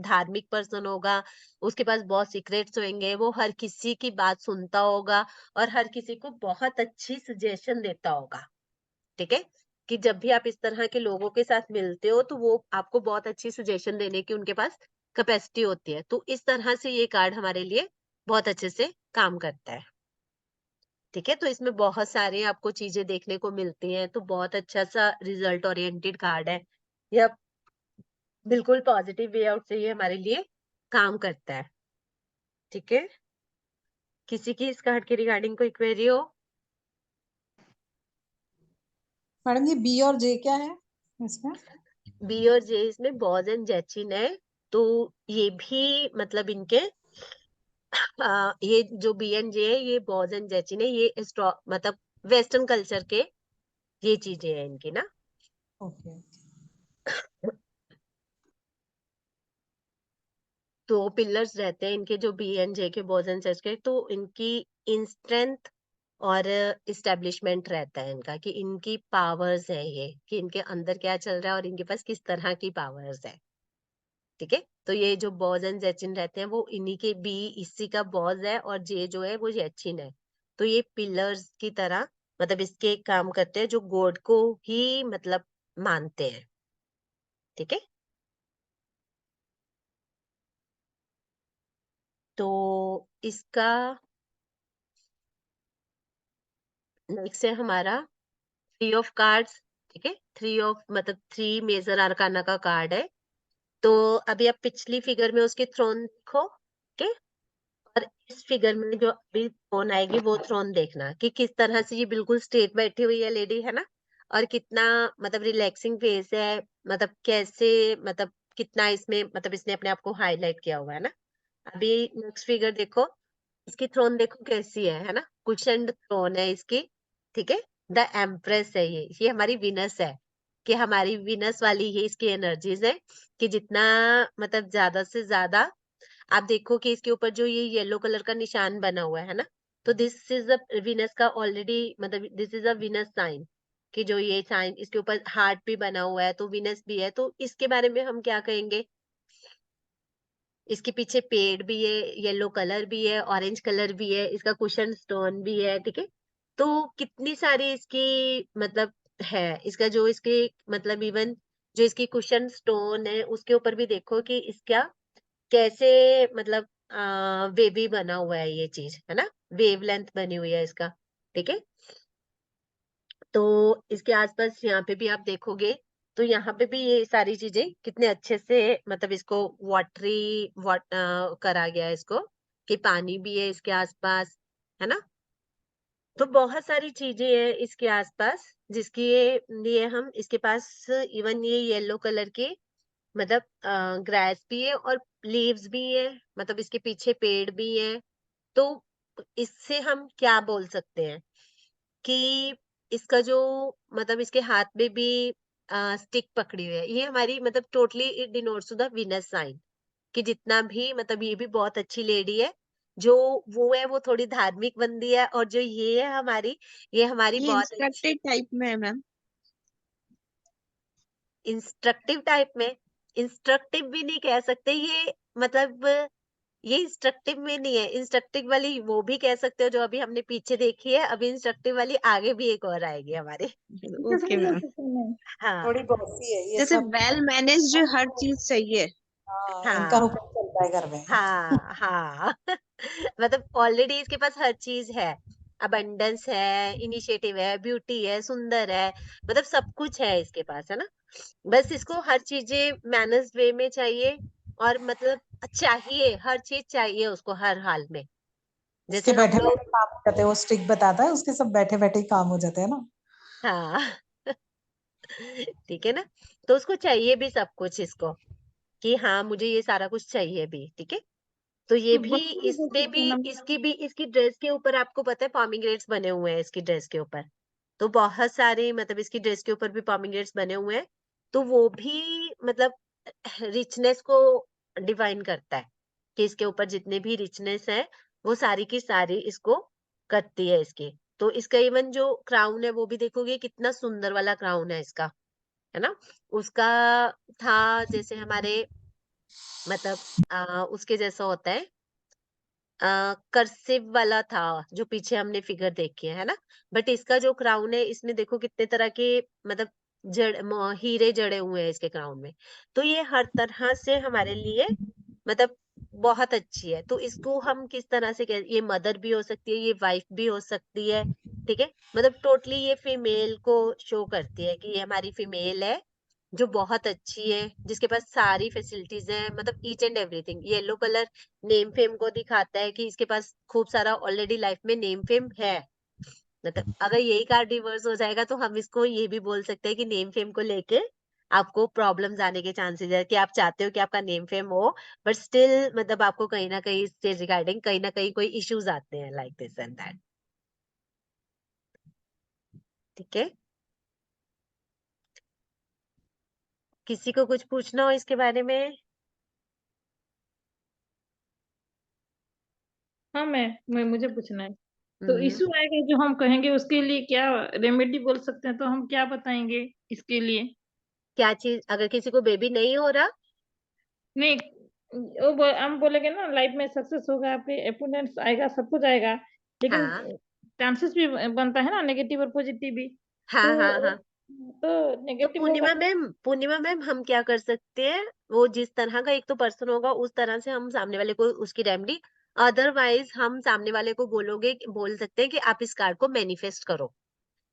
धार्मिक पर्सन होगा, उसके पास बहुत सीक्रेट्स होंगे, वो हर किसी की बात सुनता होगा और हर किसी को बहुत अच्छी सजेशन देता होगा, ठीक है? कि जब भी आप इस तरह के लोगों के साथ मिलते हो, तो वो आपको बहुत अच्छी सजेशन देने की उनके पास कैपेसिटी होती है। तो इस तरह से ये कार्ड हमारे लिए बहुत अच्छे से काम करता है। ठीक है, तो इसमें बहुत सारे आपको चीजें देखने को मिलती हैं, तो बहुत अच्छा सा रिजल्ट ओरिएंटेड कार्ड है। यह बिल्कुल पॉजिटिव वे आउट से ये हमारे लिए काम करता है। ठीक है, किसी की इस कार्ड के रिगार्डिंग कोई क्वेरी हो? मैडम ये बी और जे क्या है इसमें? बी और जे इसमें बॉज एंड जैचिन है, तो ये भी मतलब इनके ये जो बी एंड जे है, ये बॉज एंड जैचिन है, ये मतलब वेस्टर्न कल्चर के ये चीजें हैं इनकी ना। ओके। तो पिलर्स रहते हैं इनके जो बी एंड जे के बॉज एंड जैच के, तो इनकी इन स्ट्रेंथ और इस्टेब्लिशमेंट रहता है इनका, कि इनकी पावर्स है ये, कि इनके अंदर क्या चल रहा है और इनके पास किस तरह की पावर्स है। ठीक है, तो ये जो बॉज एंड जैचिन रहते हैं वो इन्हीं के, बी इसी का बॉज है और जे जो है वो जैचिन है। तो ये पिलर्स की तरह मतलब इसके काम करते हैं, जो गॉड को ही मतलब मानते हैं। ठीक है, तो इसका नेक्स्ट है हमारा थ्री ऑफ कार्ड्स। ठीक है, थ्री ऑफ मतलब 3 मेजर आर्काना का कार्ड है। तो अभी आप पिछली फिगर में उसके थ्रोन देखो, ठीक है, और इस फिगर में जो अभी थ्रोन आएगी वो थ्रोन देखना कि किस तरह से ये बिल्कुल स्ट्रेट बैठी हुई है लेडी, है ना, और कितना मतलब रिलैक्सिंग फेस है, मतलब कैसे मतलब कितना इसमें मतलब इसने अपने आप को हाईलाइट किया हुआ है ना। अभी नेक्स्ट फिगर देखो, इसकी थ्रोन देखो कैसी है ना, कुशन्ड थ्रोन है इसकी। ठीक है, द एम्प्रेस है ये हमारी विनस है, कि हमारी विनस वाली ये इसकी एनर्जीज है, कि जितना मतलब ज्यादा से ज्यादा आप देखो कि इसके ऊपर जो ये येलो कलर का निशान बना हुआ है ना, तो दिस इज अ विनस का ऑलरेडी मतलब this is a Venus sign, कि जो ये साइन इसके ऊपर हार्ट भी बना हुआ है तो विनस भी है, तो इसके बारे में हम क्या कहेंगे, इसके पीछे पेड़ भी है, येलो कलर भी है, ऑरेंज कलर भी है, इसका कुशन स्टोन भी है। ठीक है, तो कितनी सारी इसकी मतलब है, इसका जो इसके मतलब इवन जो इसकी कुशन स्टोन है उसके ऊपर भी देखो कि इसका कैसे मतलब वेवी बना हुआ है ये चीज, है ना, वेव लेंथ बनी हुई है इसका। ठीक है, तो इसके आसपास यहाँ पे भी आप देखोगे तो यहाँ पे भी ये सारी चीजें कितने अच्छे से मतलब इसको करा गया है इसको, कि पानी भी है इसके आसपास, है ना। तो बहुत सारी चीजें हैं इसके आसपास जिसके लिए हम इसके पास इवन ये येलो कलर के मतलब ग्रास भी है और लीव्स भी है, मतलब इसके पीछे पेड़ भी है। तो इससे हम क्या बोल सकते हैं कि इसका जो मतलब इसके हाथ में भी स्टिक पकड़ी हुई है, ये हमारी मतलब totally it denotes to the Venus sign, कि जितना भी मतलब ये भी बहुत अच्छी लेडी है, जो वो है वो थोड़ी धार्मिक बंदी है, और जो ये है हमारी, ये हमारी ये बहुत अच्छी इंस्ट्रक्टेड टाइप में है मैम। इंस्ट्रक्टिव टाइप में, इंस्ट्रक्टिव भी नहीं कह सकते ये, मतलब ये इंस्ट्रक्टिव में नहीं है, इंस्ट्रक्टिव वाली वो भी कह सकते हो जो अभी हमने पीछे देखी है, अभी इंस्ट्रक्टिव वाली आगे भी एक और आएगी हमारे। जैसे ओके भी बोल मैम, सकते हैं। हाँ थोड़ी बॉसी है ये जैसे सब। वेल मैनेज्ड हर चीज चाहिए। हाँ, इनका हाँ हुक्म चलता है घर में। हाँ हाँ मतलब ऑलरेडी इसके पास हर चीज है, अबंडेंस है, इनिशिएटिव है, ब्यूटी है, सुंदर है, मतलब सब कुछ है इसके पास, है ना। बस इसको हर चीजें मैनर्स वे में चाहिए, और मतलब चाहिए, हर चीज चाहिए उसको हर हाल में, जैसे उसके हम बैठे लोग। बैठे काम हो जाते हैं, वो स्टिक बताता है, उसके सब बैठे बैठे ही काम हो जाते हैं ना। हाँ ठीक है ना, तो उसको चाहिए भी सब कुछ इसको, कि हाँ मुझे ये सारा कुछ चाहिए भी। ठीक है, तो ये तो भी बच्चों भी बोल इसमें सकते भी हैं ना। इसकी भी इसकी ड्रेस के ऊपर आपको पता है पॉमीग्रेट्स बने हुए हैं इसकी ड्रेस के ऊपर, तो बहुत सारे मतलब इसकी ड्रेस के ऊपर भी पॉमीग्रेट्स बने हुए हैं, तो वो भी मतलब रिचनेस को डिफाइन करता है, कि इसके ऊपर जितने भी रिचनेस है वो सारी की सारी इसको करती है इसकी। तो इसका इवन जो क्राउन है वो भी देखोगे कितना सुंदर वाला क्राउन है इसका, है ना? उसका था जैसे हमारे मतलब उसके जैसा होता है, कर्सिव वाला था जो पीछे हमने फिगर देखी है ना? बट इसका जो क्राउन है इसमें देखो कितने तरह के मतलब हीरे जड़े हुए हैं इसके क्राउन में। तो ये हर तरह से हमारे लिए मतलब बहुत अच्छी है। तो इसको हम किस तरह से ये मदर भी हो सकती है, ये वाइफ भी हो सकती है, ठीक है? मतलब टोटली ये फीमेल को शो करती है कि ये हमारी फीमेल है, जो बहुत अच्छी है, जिसके पास सारी फैसिलिटीज़ हैं, मतलब each and everything. Yellow colour name fame को दिखाता है कि इसके पास खूब सारा ऑलरेडी लाइफ में नेम फेम है। मतलब अगर यही कार्ड रिवर्स हो जाएगा तो हम इसको ये भी बोल सकते हैं कि नेम फेम को लेके आपको प्रॉब्लम्स आने के चांसेस है कि आप चाहते हो कि आपका नेम फेम हो, बट स्टिल मतलब आपको कहीं ना कहीं इससे रिगार्डिंग कहीं ना कहीं कोई इश्यूज आते हैं लाइक दिस एंड दैट। ठीक है, किसी को कुछ पूछना हो इसके बारे में? हाँ, मैं मुझे पूछना है। तो हम्म। इश्यू आएगा जो हम कहेंगे उसके लिए क्या रेमेडी बोल सकते हैं, तो हम क्या बताएँगे इसके लिए? क्या चीज, अगर किसी को बेबी नहीं हो रहा? नहीं, हम बोलेंगे ना लाइफ में सक्सेस होगा, आपके अबंडेंस आएगा, सब कुछ आएगा, लेकिन हाँ चांसेस भी बनता है ना नेगेटिव और पॉजिटिव भी। हाँ हाँ तो हाँ। तो नेगेटिव होगा तो पूर्णिमा मैम हम क्या कर सकते हैं, वो जिस तरह का एक तो पर्सन होगा उस तरह से हम सामने वाले को उसकी रेमेडी, अदरवाइज हम सामने वाले को बोल सकते हैं कि आप इस कार्ड को मैनिफेस्ट करो,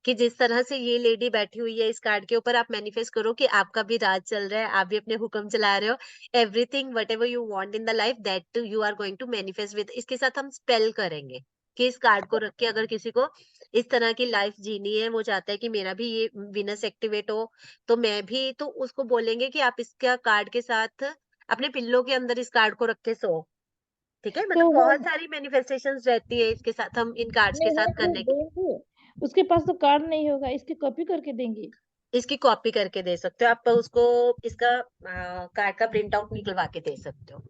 कि जिस तरह से ये लेडी बैठी हुई है इस कार्ड के ऊपर आप मैनिफेस्ट करो कि आपका भी राज चल रहा है, आप भी अपने हुक्म चला रहे हो, everything whatever you want in the life that you are going to manifest with. इसके साथ हम स्पेल करेंगे कि इस कार्ड को रख के अगर किसी को इस तरह की लाइफ जीनी है, वो चाहता है कि मेरा भी ये विनस एक्टिवेट हो, तो मैं भी तो उसको बोलेंगे कि आप इसका कार्ड के साथ अपने पिल्लो के अंदर इस कार्ड को रख के सो। ठीक है, तो मतलब वो बहुत सारी मैनिफेस्टेशंस रहती है इसके साथ, हम इन कार्ड्स के नहीं, साथ वो करने की। देंगे, उसके पास तो कार्ड नहीं होगा, इसकी कॉपी करके देंगे। इसकी कॉपी करके दे सकते हो आप उसको, इसका कार्ड का प्रिंट आउट निकलवा के दे सकते हो।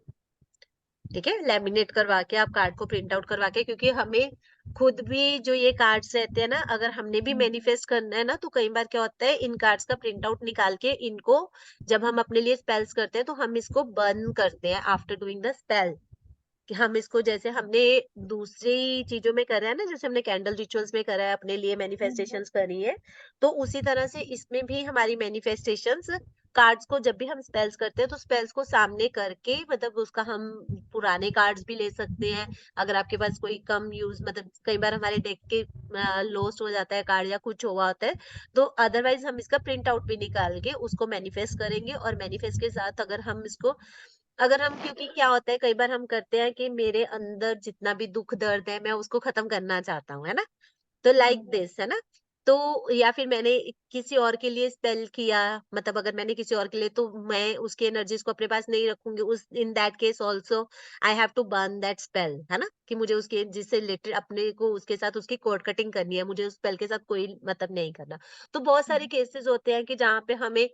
ठीक है, लेमिनेट करवा के आप कार्ड को प्रिंट आउट करवा के, क्योंकि हमें खुद भी जो ये कार्ड्स रहते हैं ना, अगर हमने भी मैनिफेस्ट करना है ना, तो कई बार क्या होता है इन कार्ड्स का प्रिंट आउट निकाल के इनको जब हम अपने लिए स्पेल्स करते हैं तो हम इसको बर्न करते हैं आफ्टर डूइंग द स्पेल, कि हम इसको जैसे हमने दूसरी चीजों में करा है ना, जैसे हमने कैंडल रिचुअल्स में करा है, अपने लिए मैनिफेस्टेशंस करी है, तो उसी तरह से इसमें भी हमारी मैनिफेस्टेशंस कार्ड्स को जब भी हम स्पेल्स करते हैं तो स्पेल्स को सामने करके मतलब उसका हम पुराने कार्ड्स भी ले सकते हैं। अगर आपके पास कोई कम यूज मतलब कई बार हमारे डेक के लॉस्ट हो जाता है कार्ड या कुछ हुआ होता है, तो अदरवाइज हम इसका प्रिंट आउट भी निकाल के उसको मैनिफेस्ट करेंगे, और मैनिफेस्ट के साथ अगर हम क्योंकि क्या होता है कई बार हम करते हैं कि मेरे अंदर जितना भी दुख दर्द है मैं उसको खत्म करना चाहता हूँ, है ना? तो लाइक दिस, है ना? तो या फिर मैंने किसी और के लिए स्पेल किया, मतलब अगर मैंने किसी और के लिए, तो मैं उसकी एनर्जीज को अपने पास नहीं रखूंगी, उस in that case also I have to burn that spell, है ना? कि मुझे उसके जिससे रिलेटेड अपने को उसके साथ उसकी कोड कटिंग करनी है, मुझे उस स्पेल के साथ कोई मतलब नहीं करना। तो बहुत सारे केसेस होते हैं कि जहाँ पे हमें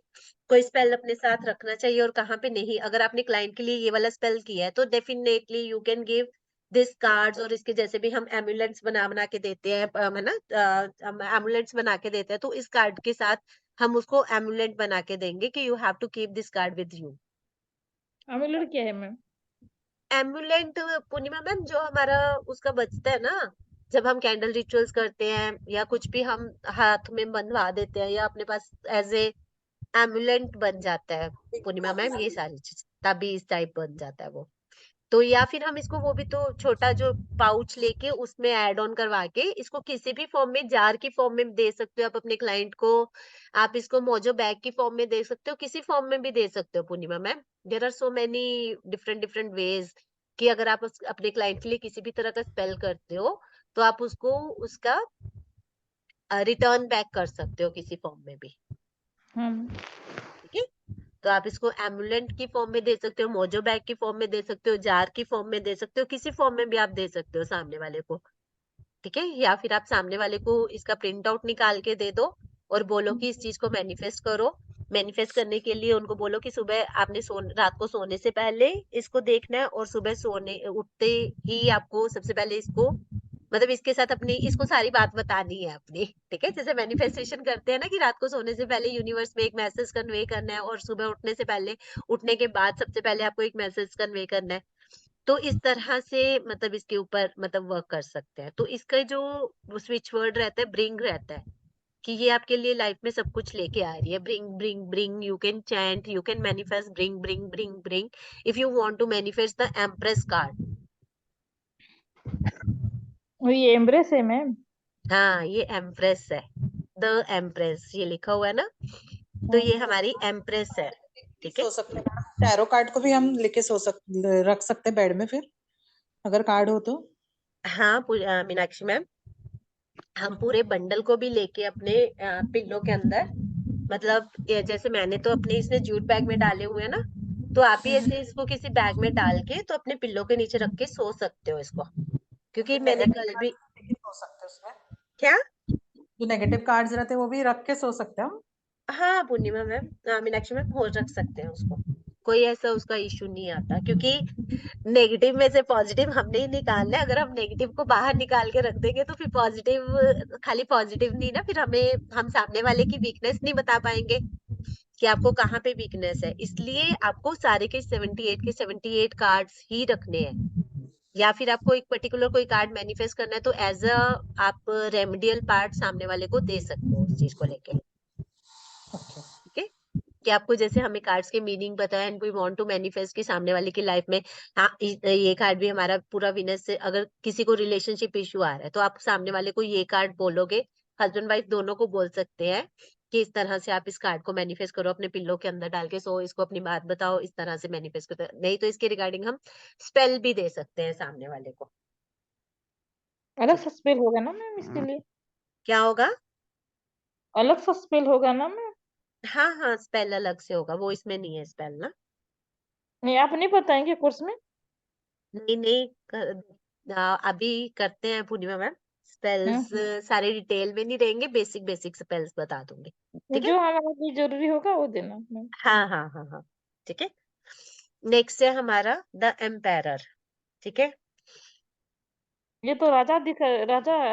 कोई स्पेल अपने साथ रखना चाहिए और कहाँ पे नहीं। अगर आपने क्लाइंट के लिए ये वाला स्पेल किया है तो definitely you can give this cards, और इसके जैसे भी हम एम्यूलेट्स बना बना के देते हैं, है ना? हम एम्यूलेट्स बना के देते हैं, तो इस कार्ड के साथ हम उसको एम्यूलेट बना के देंगे कि you have to keep this card with you. आमेलर क्या है मैम? एम्यूलेट पूर्णिमा मैम जो हमारा उसका बचता है ना, जब हम कैंडल रिचुअल्स करते हैं या कुछ भी हम हाथ में बंधवा देते हैं या अपने पास एज ए एम्यूलेंट बन जाता है पूर्णिमा मैम, ये सारी चीज तभी इस टाइप बन जाता है वो। तो या फिर हम इसको वो भी तो छोटा जो पाउच लेके उसमें ऐड ऑन करवा के इसको किसी भी फॉर्म में, जार की फॉर्म में दे सकते हो आप अपने क्लाइंट को, आप इसको मोजो बैग की फॉर्म में दे सकते हो, किसी फॉर्म में भी दे सकते हो Purnima ma'am. There are so many different different ways कि अगर आप अपने क्लाइंट के लिए किसी भी तरह का स्पेल करते हो तो आप उसको उसका रिटर्न बैक कर सकते हो किसी फॉर्म में भी। हाँ। ठीक है, तो आप इसको एम्बुलेंट की फॉर्म में दे सकते हो, मोजो बैग की फॉर्म में दे सकते हो, जार की फॉर्म में दे सकते हो, किसी फॉर्म में भी आप दे सकते हो सामने वाले को। ठीक है, या फिर आप सामने वाले को इसका प्रिंट आउट निकाल के दे दो और बोलो कि इस चीज को मैनिफेस्ट करो। मैनिफेस्ट करने के लिए उनको बोलो कि सुबह आपने रात को सोने से पहले इसको देखना है, और सुबह सोने उठते ही आपको सबसे पहले इसको मतलब इसके साथ अपनी इसको सारी बात बतानी है अपनी, ठीक है? जैसे मैनिफेस्टेशन करते हैं ना कि रात को सोने से पहले यूनिवर्स में एक मैसेज कन्वे करना है और सुबह उठने से पहले, उठने के बाद सबसे पहले आपको एक मैसेज कन्वे करना है। तो इस तरह से मतलब इसके ऊपर मतलब वर्क कर सकते हैं। तो इसका जो स्विच वर्ड रहता है ब्रिंग रहता है कि ये आपके लिए लाइफ में सब कुछ लेके आ रही है। Bring bring bring, you can chant, you can manifest, bring bring bring bring, if you want to manifest the empress card. ये एम्ब्रेस है मैम। हाँ, ये एम्प्रेस है, द एम्प्रेस ये लिखा हुआ है ना, तो ये हमारी एम्प्रेस है, ठीक है? सो सकते हैं मैम, टैरो कार्ड को भी हम लेके रख सकते हैं बेड में फिर, अगर कार्ड हो तो। हाँ मीनाक्षी मैम, हम पूरे बंडल को भी लेके अपने पिल्लो के अंदर, मतलब जैसे मैंने तो अपने इसमें जूट बैग में डाले हुए हैं ना, तो आप भी ऐसे इसको किसी बैग में डाल के तो अपने पिल्लो के नीचे रख के सो सकते हो इसको, क्योंकि मैंने नेगेटिव कल भी कार्ड लेके सो सकते हैं उसमें, क्या। जो नेगेटिव कार्ड्स रहते हैं वो भी रख के सो सकते हैं हम। हाँ पूर्णिमा मैम, मीनाक्षी मैम हो रख सकते हैं उसको, कोई ऐसा उसका इशू नहीं आता, क्योंकि नेगेटिव में से पॉजिटिव हमने ही निकालना है। अगर हम नेगेटिव को बाहर निकाल के रख देंगे तो फिर पॉजिटिव, खाली पॉजिटिव नहीं ना, फिर हम सामने वाले की वीकनेस नहीं बता पाएंगे कि आपको कहाँ पे वीकनेस है। इसलिए आपको सारे के 78 के 78 कार्ड्स ही रखने हैं, या फिर आपको एक पर्टिकुलर कोई कार्ड मैनिफेस्ट करना है तो एज अ आप रेमेडियल पार्ट सामने वाले को दे सकते हो उस चीज को लेके, ठीक है? कि आपको जैसे हमें कार्ड्स के मीनिंग पता है and we want to manifest कि सामने वाले की लाइफ में, हाँ ये कार्ड भी हमारा पूरा विनस से, अगर किसी को रिलेशनशिप इशू आ रहा है तो आप सामने वाले को ये कार्ड बोलोगे, हस्बैंड वाइफ दोनों को बोल सकते हैं कि इस तरह से आप इस कार्ड को मैनिफेस्ट करो, अपने पिल्लो के अंदर डाल के सो, इसको अपनी बात बताओ, इस तरह से मैनिफेस्ट करो। नहीं तो इसके रिगार्डिंग हम स्पेल भी दे सकते हैं सामने वाले को, अलग ठीक सा है? स्पेल होगा ना मैम इसके लिए? क्या होगा? अलग सा स्पेल होगा ना मैम? हाँ हाँ, स्पेल अलग से होगा, वो इसमें नहीं है स्पेल ना। नहीं, आप नहीं बताएंगे कोर्स में? नहीं नहीं अभी करते हैं पूर्णिमा मैम, स्पेल्स हम्म। सारे डिटेल में नहीं रहेंगे, बेसिक बेसिक स्पेल्स बता दूंगी, ठीक है? जो हमारा लिए जरूरी होगा वो देना मैम। हाँ हाँ हाँ हाँ, ठीक है। नेक्स्ट है हमारा द एम्पायरर, ठीक है? ये तो राजा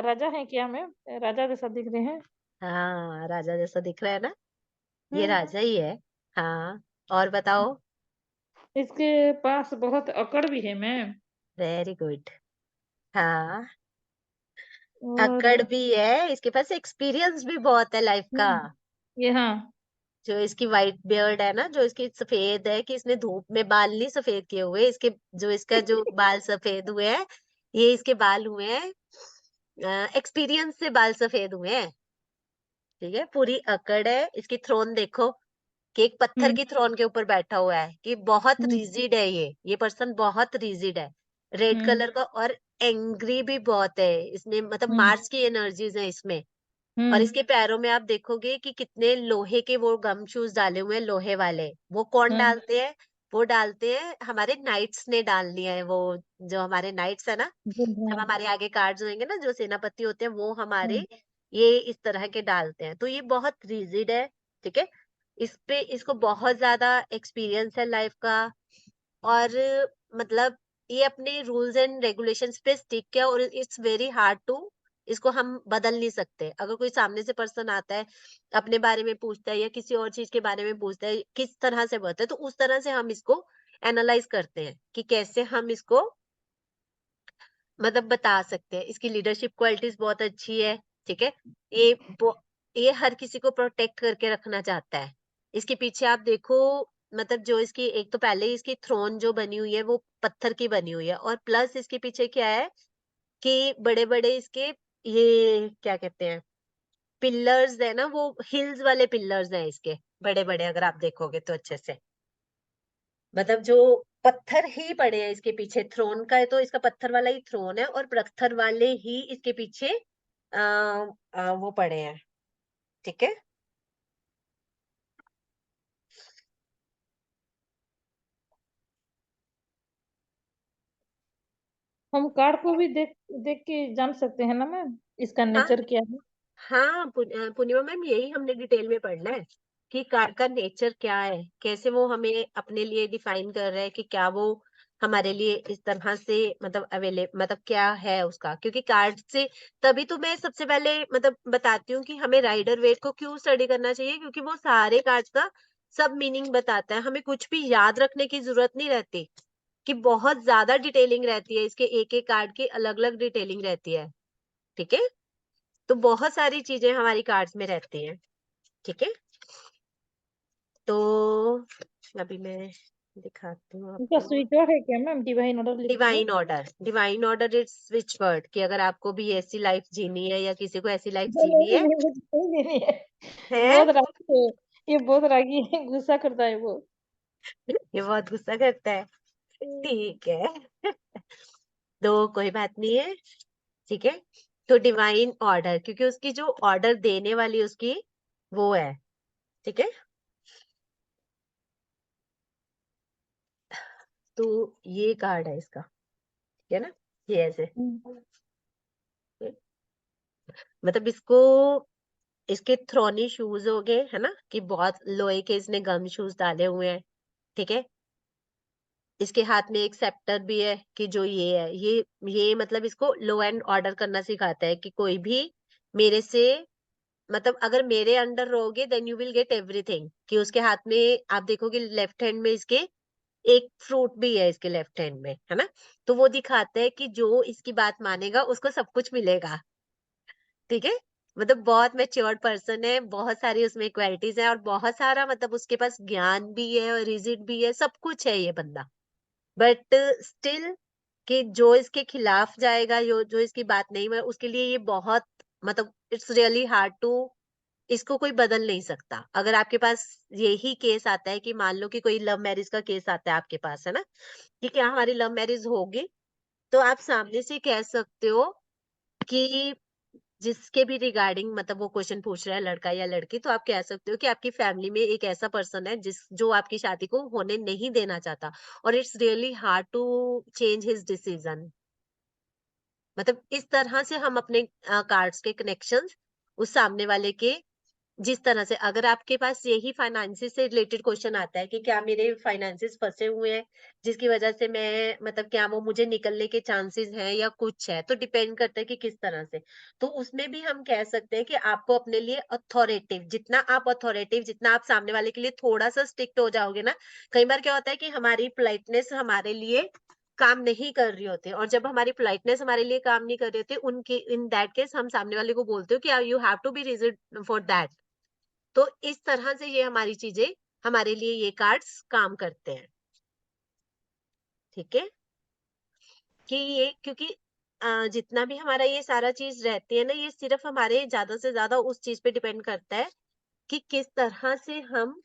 राजा है क्या मैम? राजा जैसा दिख रहे हैं। हाँ, राजा जैसा दिख रहा है ना, ये हम्म। राजा ही है। हाँ, और बताओ। इसके पास बहुत अकड़ भी है मैम। Very good. हाँ, अकड़ और भी है, इसके पास एक्सपीरियंस भी बहुत है लाइफ का। ये हाँ। जो इसकी वाइट बियर्ड है ना, जो इसकी सफेद है, कि इसने धूप में बाल नहीं सफेद किए हुए, इसके जो इसका जो बाल सफेद हुए हैं, ये इसके बाल हुए हैं एक्सपीरियंस से, बाल सफेद हुए हैं, ठीक है? पूरी अकड़ है। इसकी थ्रोन देखो कि एक पत्थर हम्म। की थ्रोन के ऊपर बैठा हुआ है, कि बहुत हम्म। रिजिड है ये पर्सन बहुत रिजिड है, रेड हम्म। कलर का, और एंग्री भी बहुत है इसमें, मतलब हम्म। मार्स की एनर्जीज है इसमें। और हम्म। इसके पैरों में आप देखोगे कि कितने लोहे के वो गम शूज डाले हुए हैं, लोहे वाले। वो कौन हम्म। डालते हैं? वो डालते हैं हमारे नाइट्स ने डाल दिया है वो, जो हमारे नाइट्स है ना, जब हम्म। हमारे आगे कार्ड्स होंगे ना, जो सेनापति होते हैं वो हमारे हम्म। ये इस तरह के डालते हैं। तो ये बहुत रिजिड है, ठीक है? इस पे इसको बहुत ज्यादा एक्सपीरियंस है लाइफ का, और मतलब ये अपने रूल्स एंड रेगुलेशंस पे स्टिक है, और इट्स वेरी हार्ड टू, इसको हम बदल नहीं सकते। अगर कोई सामने से पर्सन आता है, अपने बारे में पूछता है या किसी और चीज के बारे में पूछता है, किस तरह से बताए, तो उस तरह से हम इसको एनालाइज करते हैं कि कैसे हम इसको मतलब बता सकते हैं। इसकी लीडरशिप क्वालिटीज बहुत अच्छी है, ठीक है? ये ये हर किसी को प्रोटेक्ट करके रखना चाहता है। इसके पीछे आप देखो, मतलब जो इसकी एक तो पहले ही इसकी थ्रोन जो बनी हुई है वो पत्थर की बनी हुई है, और प्लस इसके पीछे क्या है कि बड़े बड़े इसके ये क्या कहते हैं, पिलर्स है ना, वो हिल्स वाले पिलर्स हैं इसके, बड़े बड़े, अगर आप देखोगे तो अच्छे से, मतलब जो पत्थर ही पड़े हैं इसके पीछे। थ्रोन का है तो इसका पत्थर वाला ही थ्रोन है, और पत्थर वाले ही इसके पीछे वो पड़े हैं, ठीक है? हम कार्ड को भी देख देख के जान सकते हैं ना मैम, इसका हाँ नेचर क्या है? हाँ पूर्णिमा मैम, यही हमने डिटेल में पढ़ना है कि कार का नेचर क्या है, कैसे वो हमें अपने लिए डिफाइन कर रहा है कि क्या वो हमारे लिए इस तरह से मतलब क्या है उसका, क्योंकि कार्ड से तभी तो मैं सबसे पहले मतलब बताती हूँ कि हमें राइडर वेट को क्यों स्टडी करना चाहिए, क्योंकि वो सारे कार्ड्स का सब मीनिंग बताता है। हमें कुछ भी याद रखने की जरूरत नहीं रहती, कि बहुत ज्यादा डिटेलिंग रहती है इसके, एक एक कार्ड की अलग अलग डिटेलिंग रहती है। ठीक है, तो बहुत सारी चीजें हमारी कार्ड्स में रहती हैं। ठीक है, तो अभी मैं दिखाती हूँ उनका आपको। स्विच वर्ड है क्या मैम, डिवाइन ऑर्डर लिखते हैं? Divine order it's switch word, कि अगर आपको भी ऐसी लाइफ जीनी है या किसी को ऐसी लाइफ नहीं जीनी नहीं है। नहीं, मुझे नहीं देनी है। है बहुत रागी है, ये बहुत रागी है, गुस्सा करता है वो। ये बहुत गुस्सा करता है। ठीक है तो कोई बात नहीं है। ठीक है, तो डिवाइन ऑर्डर, क्योंकि उसकी जो ऑर्डर देने वाली उसकी वो है। ठीक है, तो ये कार्ड है इसका, ठीक है ना, ये ऐसे मतलब इसको, इसके थ्रोनी शूज हो गए है ना, कि बहुत लोहे के इसने गम शूज डाले हुए हैं। ठीक है, इसके हाथ में एक सेप्टर भी है, कि जो ये है, ये मतलब इसको लो एंड ऑर्डर करना सिखाता है, कि कोई भी मेरे से मतलब अगर मेरे अंडर रहोगे then you will get everything. कि उसके हाथ में आप देखोगे लेफ्ट हैंड में इसके एक फ्रूट भी है, इसके लेफ्ट हैंड में है ना, तो वो दिखाता है कि जो इसकी बात मानेगा उसको सब कुछ मिलेगा। ठीक है, मतलब बहुत मैच्योर्ड पर्सन है, बहुत सारी उसमें क्वालिटीज है, और बहुत सारा मतलब उसके पास ज्ञान भी है और रिजिड भी है, सब कुछ है ये बंदा। बट स्टिल, कि जो इसके खिलाफ जाएगा, जो जो इसकी बात नहीं है, उसके लिए ये बहुत मतलब इट्स रियली हार्ड टू, इसको कोई बदल नहीं सकता। अगर आपके पास यही केस आता है, कि मान लो कि कोई लव मैरिज का केस आता है आपके पास, है ना, कि क्या हमारी लव मैरिज होगी, तो आप सामने से कह सकते हो कि जिसके भी रिगार्डिंग मतलब वो क्वेश्चन पूछ रहा है, लड़का या लड़की, तो आप कह सकते हो कि आपकी फैमिली में एक ऐसा पर्सन है जो आपकी शादी को होने नहीं देना चाहता, और it's really hard to change his decision. मतलब इस तरह से हम अपने कार्ड्स के कनेक्शंस उस सामने वाले के, जिस तरह से अगर आपके पास यही फाइनेंसिस से रिलेटेड क्वेश्चन आता है, कि क्या मेरे फाइनेंसिस फंसे हुए हैं, जिसकी वजह से मैं मतलब क्या वो मुझे निकलने के चांसेस हैं या कुछ है, तो डिपेंड करता है कि किस तरह से। तो उसमें भी हम कह सकते हैं कि आपको अपने लिए अथॉरिटेटिव, जितना आप सामने वाले के लिए थोड़ा सा स्ट्रिक्ट हो जाओगे ना, कई बार क्या होता है कि हमारी पोलाइटनेस हमारे लिए काम नहीं कर रही होती, और जब हमारी पोलाइटनेस हमारे लिए काम नहीं कर रही होती, उनके इन दैट केस हम सामने वाले को बोलते हो कि you have to be rigid for that. तो इस तरह से ये हमारी चीजें, हमारे लिए ये कार्ड्स काम करते हैं। ठीक है, कि ये क्योंकि जितना भी हमारा ये सारा चीज रहती है ना, ये सिर्फ हमारे ज्यादा से ज्यादा उस चीज पे डिपेंड करता है, कि किस तरह से हम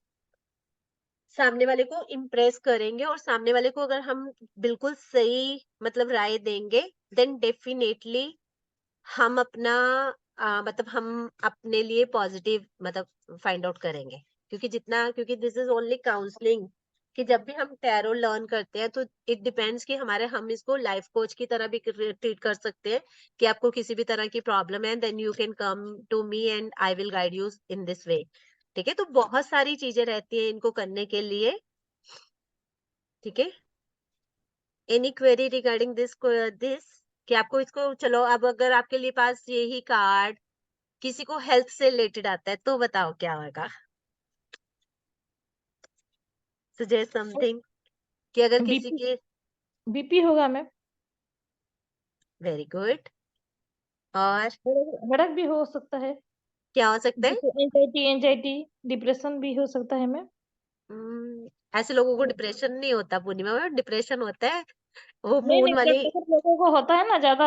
सामने वाले को इम्प्रेस करेंगे, और सामने वाले को अगर हम बिल्कुल सही मतलब राय देंगे, देन डेफिनेटली हम अपना मतलब हम अपने लिए पॉजिटिव मतलब फाइंड आउट करेंगे। क्योंकि दिस इज ओनली काउंसलिंग, कि जब भी हम टैरो लर्न करते हैं, तो इट डिपेंड्स कि हम इसको लाइफ कोच की तरह भी ट्रीट कर सकते हैं, कि आपको किसी भी तरह की प्रॉब्लम है, then you can come to me and I will guide you in this way. ठीक है, तो बहुत सारी चीजें रहती हैं इनको करने के लिए। ठीक है, एनी क्वेरी रिगार्डिंग दिस, कि आपको इसको, चलो अब अगर आपके लिए पास यही कार्ड किसी को हेल्थ से रिलेटेड आता है, तो बताओ क्या होगा। सजेस्ट समथिंग, कि अगर किसी बीपी, के, बीपी होगा मैम। वेरी गुड, और हेडेक भी हो सकता है, क्या हो सकता है। जैसे एंजाइटी एंजाइटी डिप्रेशन भी हो सकता है मैम। ऐसे लोगों को डिप्रेशन नहीं होता पूर्णिमा में, डिप्रेशन होता है वो नहीं मून नहीं, वाली। ब्लड प्रेशर लोगों को होता है ना, ज्यादा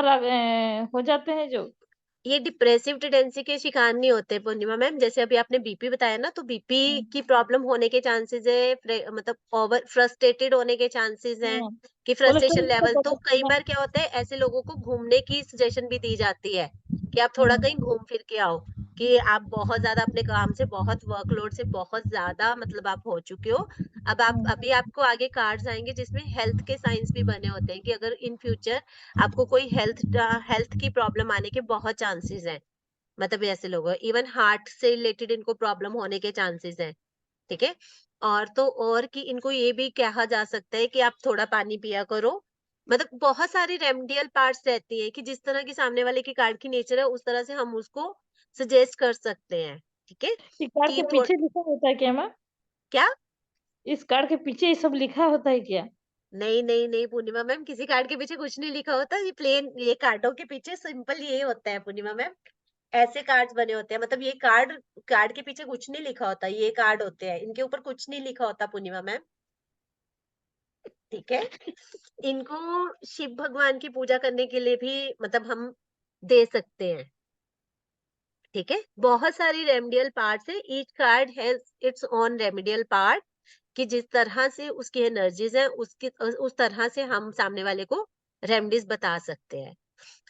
हो जाते हैं जो। ये डिप्रेसिव टेंडेंसी के शिकार नहीं होते पूर्णिमा मैम। जैसे अभी आपने बीपी बताया ना, तो बीपी की प्रॉब्लम होने के चांसेस है, मतलब ओवर फ्रस्ट्रेटेड होने के चांसेस हैं, हाँ, कि फ्रस्ट्रेशन कोलेस्ट्रॉल लेवल। तो तो बढ़ कई हाँ। बार क्या होता है, ऐसे लोगों को घूमने की सजेशन भी दी जाती है, कि आप थोड़ा कहीं घूम फिर के आओ, कि आप बहुत ज्यादा अपने काम से, बहुत वर्कलोड से बहुत ज्यादा मतलब आप हो चुके हो। अब आप अभी आपको आगे कार्ड्स आएंगे जिसमें हेल्थ के साइंस भी बने होते हैं, कि अगर इन फ्यूचर आपको कोई हेल्थ की प्रॉब्लम आने के बहुत चांसेस हैं। मतलब ऐसे लोग इवन हार्ट से रिलेटेड इनको प्रॉब्लम होने के चांसेस हैं। ठीक है, और तो और कि इनको ये भी कहा जा सकता है कि आप थोड़ा पानी पिया करो। मतलब बहुत सारी रेमेडियल पार्ट्स रहती है कि जिस तरह की सामने वाले की कार्ड की नेचर है उस तरह से हम उसको सजेस्ट कर सकते हैं, ठीक है? ये कार्ड कि के थोड़ पीछे लिखा होता है क्या मैम? क्या? इस कार्ड के पीछे ये सब लिखा होता है क्या? नहीं, नहीं, नहीं पूर्णिमा मैम, किसी कार्ड के पीछे कुछ नहीं लिखा होता। ये प्लेन ये कार्डों के पीछे सिंपल ये होता है पूर्णिमा मैम। ऐसे कार्ड्स बने होते हैं, मतलब ये कार्ड कार्ड के पीछे कुछ नहीं लिखा होता। ये कार्ड होते हैं, इनके ऊपर कुछ नहीं लिखा होता पूर्णिमा मैम, ठीक है? इनको शिव भगवान की पूजा करने के लिए भी मतलब हम दे सकते हैं, ठीक है? बहुत सारी रेमेडियल पार्ट्स है। Each card has its own remedial part कि जिस तरह से उसकी एनर्जीज है उस तरह से हम सामने वाले को रेमेडीज बता सकते हैं।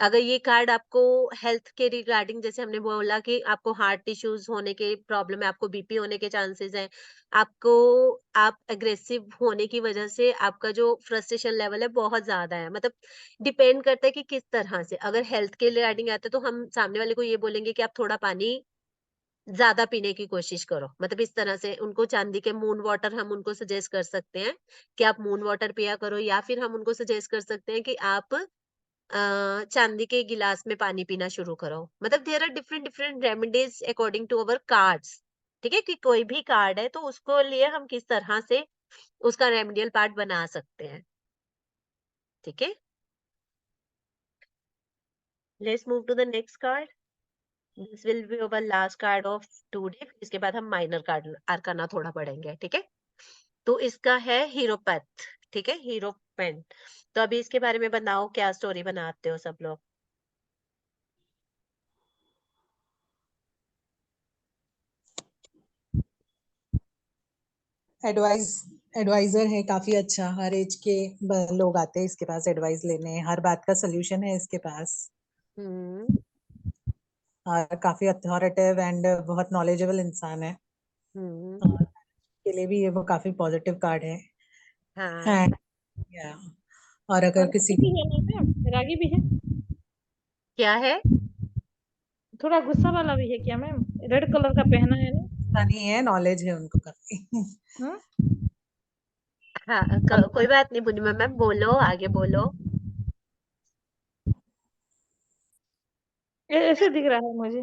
अगर ये कार्ड आपको हेल्थ के रिगार्डिंग, जैसे हमने बोला कि आपको हार्ट इश्यूज होने के प्रॉब्लम है, आपको बीपी होने के चांसेस हैं, आपको आप एग्रेसिव होने की वजह से आपका जो फ्रस्ट्रेशन लेवल है बहुत ज्यादा है, मतलब डिपेंड करता है कि किस तरह से। अगर हेल्थ के रिगार्डिंग आता है तो हम सामने वाले को ये बोलेंगे कि आप थोड़ा पानी ज्यादा पीने की कोशिश करो, मतलब इस तरह से उनको चांदी के मून वाटर हम उनको सजेस्ट कर सकते हैं कि आप मून वाटर पिया करो, या फिर हम उनको सजेस्ट कर सकते हैं कि आप चांदी के गिलास में पानी पीना शुरू करो। मतलब there are different different remedies according to our cards, ठीक है? कि कोई भी कार्ड है तो उसको लिए हम किस तरह से उसका रेमेडियल पार्ट बना सकते हैं, ठीक है? Let's move to the next card. This will be our last card of today. इसके बाद हम माइनर कार्ड आर्काना थोड़ा पढ़ेंगे, ठीक है? तो इसका है हीरोपैथ, ठीक है? हीरोपेंट। तो अभी इसके बारे में बताओ, क्या स्टोरी बनाते हो सब लोग? एडवाइस एडवाइजर है, काफी अच्छा। हर एज के लोग आते हैं इसके पास एडवाइस लेने, हर बात का सोल्यूशन है इसके पास। हम्म। और काफी अथॉरिटिव एंड बहुत नॉलेजेबल इंसान है। हम्म। और के लिए भी ये वो काफी पॉजिटिव कार्ड है। हाँ। एंड या और अगर और किसी रागी भी है ना मैम? रागी भी है? क्या है? थोड़ा गुस्सा वाला भी है क्या मैम? रेड कलर का पहना है ना? पता नहीं है, नॉलेज है उनको काफी। हाँ? हाँ, कोई बात नहीं पूर्णिमा मैम, बोलो आगे बोलो। ऐसे दिख रहा है मुझे।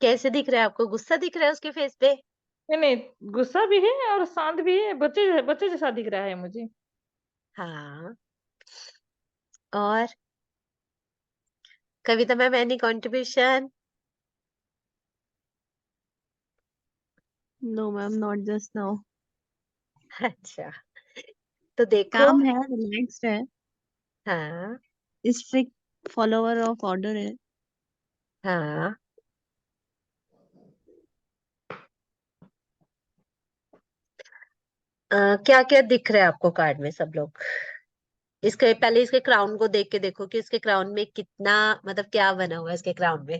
कैसे दिख रहा है आपको? गुस्सा दिख रहा है उसके फेस पे? नहीं नहीं, गुस्सा भी है और शांत भी है, बच्चे बच्चे जैसा दिख रहा है मुझे। हाँ। और Kavita ma'am, any contribution? No ma'am, not just now. अच्छा, तो देखो। काम है, रिलैक्स्ड है, हाँ। स्ट्रिक्ट फॉलोवर ऑफ ऑर्डर है। हाँ। क्या क्या दिख रहा है आपको कार्ड में सब लोग? इसके पहले इसके क्राउन को देख के देखो कि इसके क्राउन में कितना, मतलब क्या बना हुआ है इसके क्राउन में।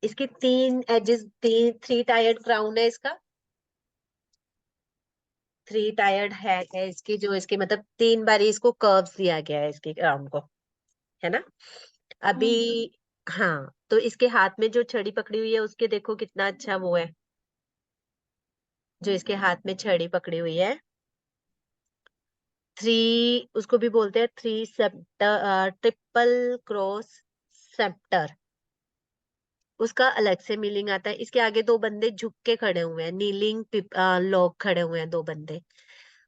इसकी तीन एजेस, तीन थ्री टायर्ड क्राउन है इसका। थ्री टायर्ड है इसकी, जो इसके मतलब तीन बारी इसको कर्व्स दिया गया है इसके क्राउन को, है ना? अभी हाँ, तो इसके हाथ में जो छड़ी पकड़ी हुई है उसके देखो कितना अच्छा वो है, जो इसके हाथ में छड़ी पकड़ी हुई है। थ्री, उसको भी बोलते हैं three sceptre, triple cross sceptre, उसका अलग से मीनिंग आता है। इसके आगे दो बंदे झुक के खड़े हुए हैं, नीलिंग लोग खड़े हुए हैं, दो बंदे।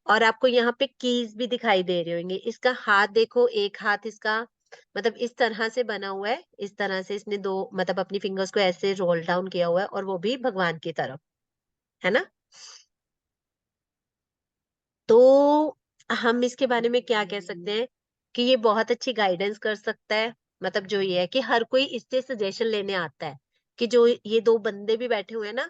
और आपको यहाँ पे कीज भी दिखाई दे रहे होंगे। इसका हाथ देखो, एक हाथ इसका मतलब इस तरह से बना हुआ है, इस तरह से इसने दो मतलब अपनी फिंगर्स को ऐसे रोल डाउन किया हुआ है, और वो भी भगवान की तरफ, है ना? तो हम इसके बारे में क्या कह सकते हैं कि ये बहुत अच्छी गाइडेंस कर सकता है। मतलब जो ये है कि हर कोई इससे सजेशन लेने आता है कि जो ये दो बंदे भी बैठे हुए हैं ना,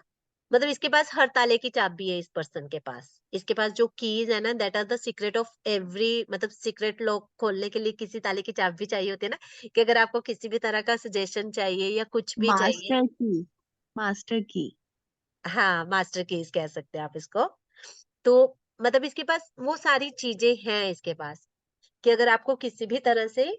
मतलब इसके पास हर ताले की चाबी है इस पर्सन के पास। इसके पास जो कीज है ना, that are the secret of every, मतलब सीक्रेट लॉक खोलने के लिए किसी ताले की चाबी चाहिए होती है ना, कि अगर आपको किसी भी तरह का सजेशन चाहिए या कुछ भी चाहिए। मास्टर की, मास्टर की। हाँ, मास्टर कीज कह सकते हैं आप इसको। तो मतलब इसके पास वो सारी चीजें हैं इसके पास, कि अगर आपको किसी भी तरह से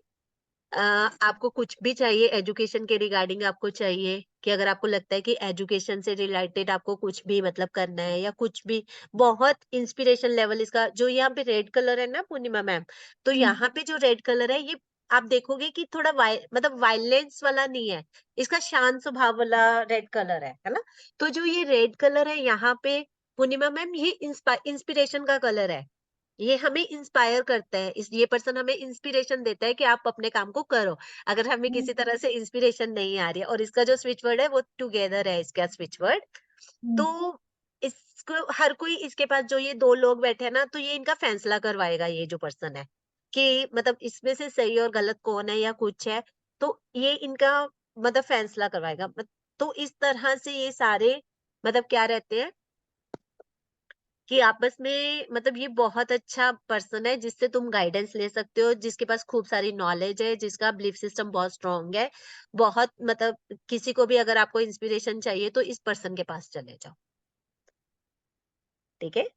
आपको कुछ भी चाहिए, एजुकेशन के रिगार्डिंग आपको चाहिए कि अगर आपको लगता है कि एजुकेशन से रिलेटेड आपको कुछ भी मतलब करना है या कुछ भी, बहुत इंस्पिरेशन लेवल इसका जो यहाँ पे रेड कलर है ना पूर्णिमा मैम, तो यहाँ पे जो रेड कलर है ये आप देखोगे कि थोड़ा मतलब वायलेंस वाला नहीं है, इसका शांत स्वभाव वाला रेड कलर है ना। तो जो ये रेड कलर है यहाँ पे पूर्णिमा मैम, ये इंस्पिरेशन का कलर है, ये हमें इंस्पायर करता है, इस ये पर्सन हमें इंस्पिरेशन देता है कि आप अपने काम को करो। अगर हमें किसी तरह से इंस्पिरेशन नहीं आ रही है, और इसका जो स्विच वर्ड है वो टुगेदर है, इसका स्विच वर्ड। तो इसको हर कोई, इसके पास जो ये दो लोग बैठे हैं ना, तो ये इनका फैसला करवाएगा, ये जो पर्सन है कि मतलब इसमें से सही और गलत कौन है या कुछ है, तो ये इनका मतलब फैसला करवाएगा। तो इस तरह से ये सारे मतलब क्या रहते हैं कि आपस में मतलब ये बहुत अच्छा पर्सन है जिससे तुम गाइडेंस ले सकते हो, जिसके पास खूब सारी नॉलेज है, जिसका बिलीफ सिस्टम बहुत स्ट्रांग है, बहुत मतलब किसी को भी अगर आपको इंस्पिरेशन चाहिए तो इस पर्सन के पास चले जाओ, ठीक है,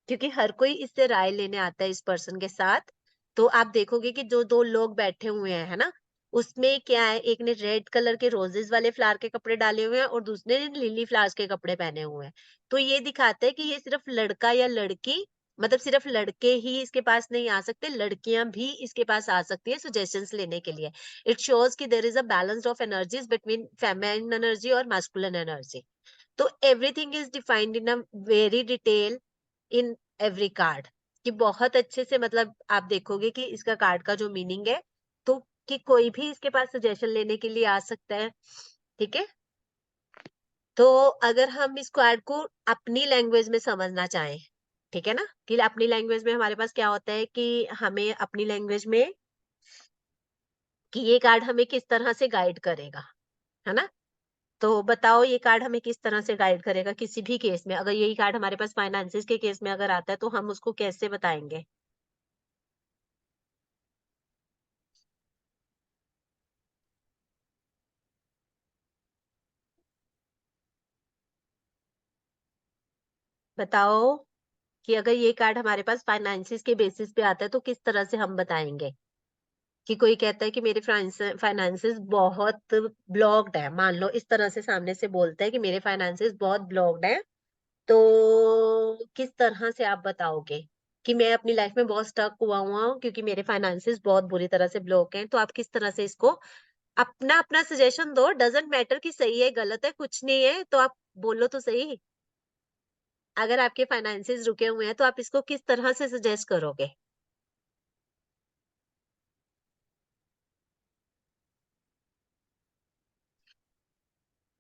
क्योंकि हर कोई इससे राय लेने आता है इस पर्सन के साथ। तो आप देखोगे कि जो दो लोग बैठे हुए हैं, है ना, उसमें क्या है, एक ने रेड कलर के रोजेस वाले फ्लावर के कपड़े डाले हुए हैं और दूसरे ने लिली फ्लावर्स के कपड़े पहने हुए हैं। तो ये दिखाता है कि ये सिर्फ लड़का या लड़की, मतलब सिर्फ लड़के ही इसके पास नहीं आ सकते, लड़कियां भी इसके पास आ सकती है सजेशंस लेने के लिए। इट शोज कि there is a balance of energies between feminine energy और मास्कुलिन एनर्जी। तो everything is defined in a very detail in every card, कि बहुत अच्छे से मतलब आप देखोगे कि इसका कार्ड का जो मीनिंग है, तो कि कोई भी इसके पास सजेशन लेने के लिए आ सकता है, ठीक है। तो अगर हम इस कार्ड को अपनी लैंग्वेज में समझना चाहें, ठीक है ना, कि अपनी लैंग्वेज में हमारे पास क्या होता है कि हमें अपनी लैंग्वेज में कि ये कार्ड हमें किस तरह से गाइड करेगा, है ना। तो बताओ ये कार्ड हमें किस तरह से गाइड करेगा किसी भी केस में, अगर यही कार्ड हमारे पास फाइनेंसिस के केस में अगर आता है तो हम उसको कैसे बताएंगे। बताओ कि अगर ये कार्ड हमारे पास फाइनेंसिस के बेसिस पे आता है तो किस तरह से हम बताएंगे। कि कोई कहता है कि मेरे फाइनेंसिस बहुत ब्लॉक्ड है, मान लो इस तरह से सामने से बोलता है कि मेरे फाइनेंसिस बहुत ब्लॉक्ड है, तो किस तरह से आप बताओगे कि मैं अपनी लाइफ में बहुत स्टक हुआ हुआ हूँ क्योंकि मेरे फाइनेंसिस बहुत बुरी तरह से ब्लॉक हैं, तो आप किस तरह से इसको अपना अपना सजेशन दो, डजेंट मैटर कि सही है गलत है कुछ नहीं है, तो आप बोलो तो सही। अगर आपके फाइनेंसिस रुके हुए हैं तो आप इसको किस तरह से सजेस्ट करोगे।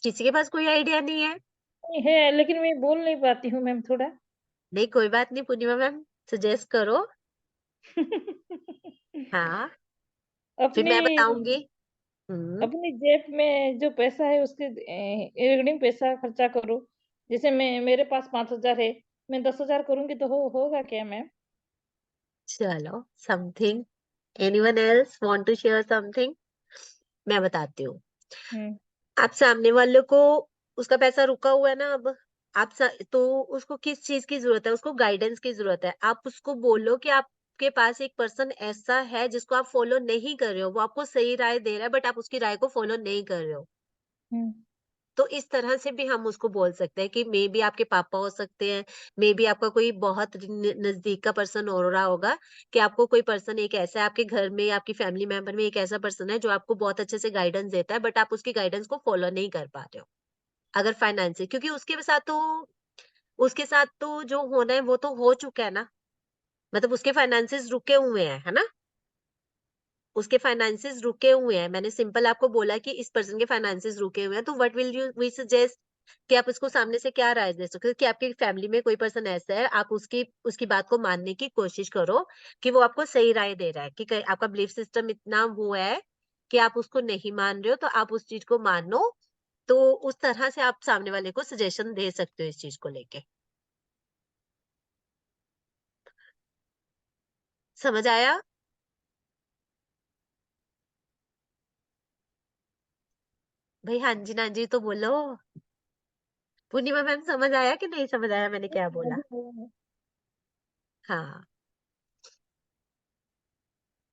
किसी के पास कोई आइडिया नहीं है। नहीं है, लेकिन मैं बोल नहीं पाती हूँ मैम थोड़ा। नहीं कोई बात नहीं पूर्णिमा मैम, सजेस्ट करो। हाँ, फिर अपनी मैं बताऊंगी। हम्म। अपनी जेब में जो पैसा है उसके रिगार्डिंग पैसा खर्चा करो। जैसे मेरे पास 5,000 है, मैं 10,000 करूँगी तो होगा क्या मैम? चलो, something, anyone else want to share something. मैं बताती हूँ। हुँ, आप सामने वाले को, उसका पैसा रुका हुआ है ना अब, तो उसको किस चीज की जरूरत है, उसको गाइडेंस की जरूरत है। आप उसको बोलो कि आपके पास एक पर्सन ऐसा है जिसको आप फॉलो नहीं कर रहे हो, वो आपको सही राय दे रहा है बट आप उसकी राय को फॉलो नहीं कर रहे हो। हुँ, तो इस तरह से भी हम उसको बोल सकते हैं कि मे बी आपके पापा हो सकते हैं, मे बी आपका कोई बहुत नजदीक का पर्सन हो रहा होगा, कि आपको कोई पर्सन एक ऐसा है आपके घर में, आपकी फैमिली मेंबर में एक ऐसा पर्सन है जो आपको बहुत अच्छे से गाइडेंस देता है बट आप उसकी गाइडेंस को फॉलो नहीं कर पा रहे हो। अगर फाइनेंस, क्योंकि उसके साथ तो जो होना है वो तो हो चुका है ना, मतलब उसके फाइनेंसेस रुके हुए हैं, है ना, उसके फाइनेंसेस रुके हुए हैं। मैंने सिंपल आपको बोला कि इस पर्सन के फाइनेंसेस रुके हुए हैं, तो what will you we suggest कि आप उसको सामने से क्या राय दे सकते हो, कि आपकी फैमिली में कोई पर्सन ऐसा है, आप उसकी उसकी बात को मानने की कोशिश करो कि वो आपको सही राय दे रहा है, कि आपका बिलीफ सिस्टम इतना हुआ है कि आप उसको नहीं मान रहे हो, तो आप उस चीज को मानो। तो उस तरह से आप सामने वाले को सजेशन दे सकते हो इस चीज को लेके। समझ आया। भाई हाँ जी ना जी तो बोलो। पूर्णिमा मैम समझ आया कि नहीं समझ आया मैंने क्या बोला। हाँ।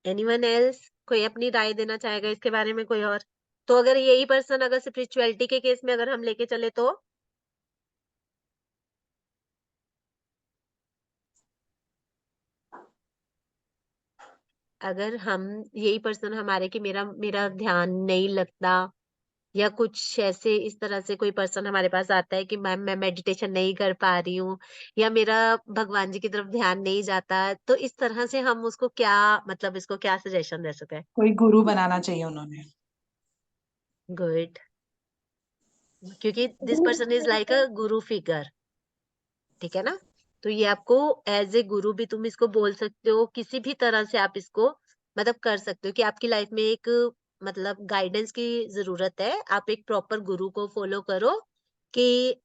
एनीवन एल्स, कोई अपनी राय देना चाहेगा इसके बारे में, कोई और। तो अगर यही पर्सन अगर स्पिरिचुअलिटी के केस में अगर हम लेके चले तो अगर हम यही पर्सन हमारे कि मेरा मेरा ध्यान नहीं लगता या कुछ ऐसे इस तरह से कोई पर्सन हमारे पास आता है कि मैम मैं मेडिटेशन नहीं कर पा रही हूँ या मेरा भगवान जी की तरफ ध्यान नहीं जाता, तो इस तरह से हम उसको क्या मतलब इसको क्या सजेशन दे सकते हैं? कोई गुरु बनाना चाहिए उन्होंने। गुड, क्योंकि this Guru person is like a Guru figure, ठीक है ना? तो ये आपको एज ए गुरु भी तुम इसको बोल सकते हो, किसी भी तरह से आप इसको मतलब कर सकते हो कि आपकी लाइफ में एक मतलब गाइडेंस की जरूरत है, आप एक प्रॉपर गुरु को फॉलो करो कि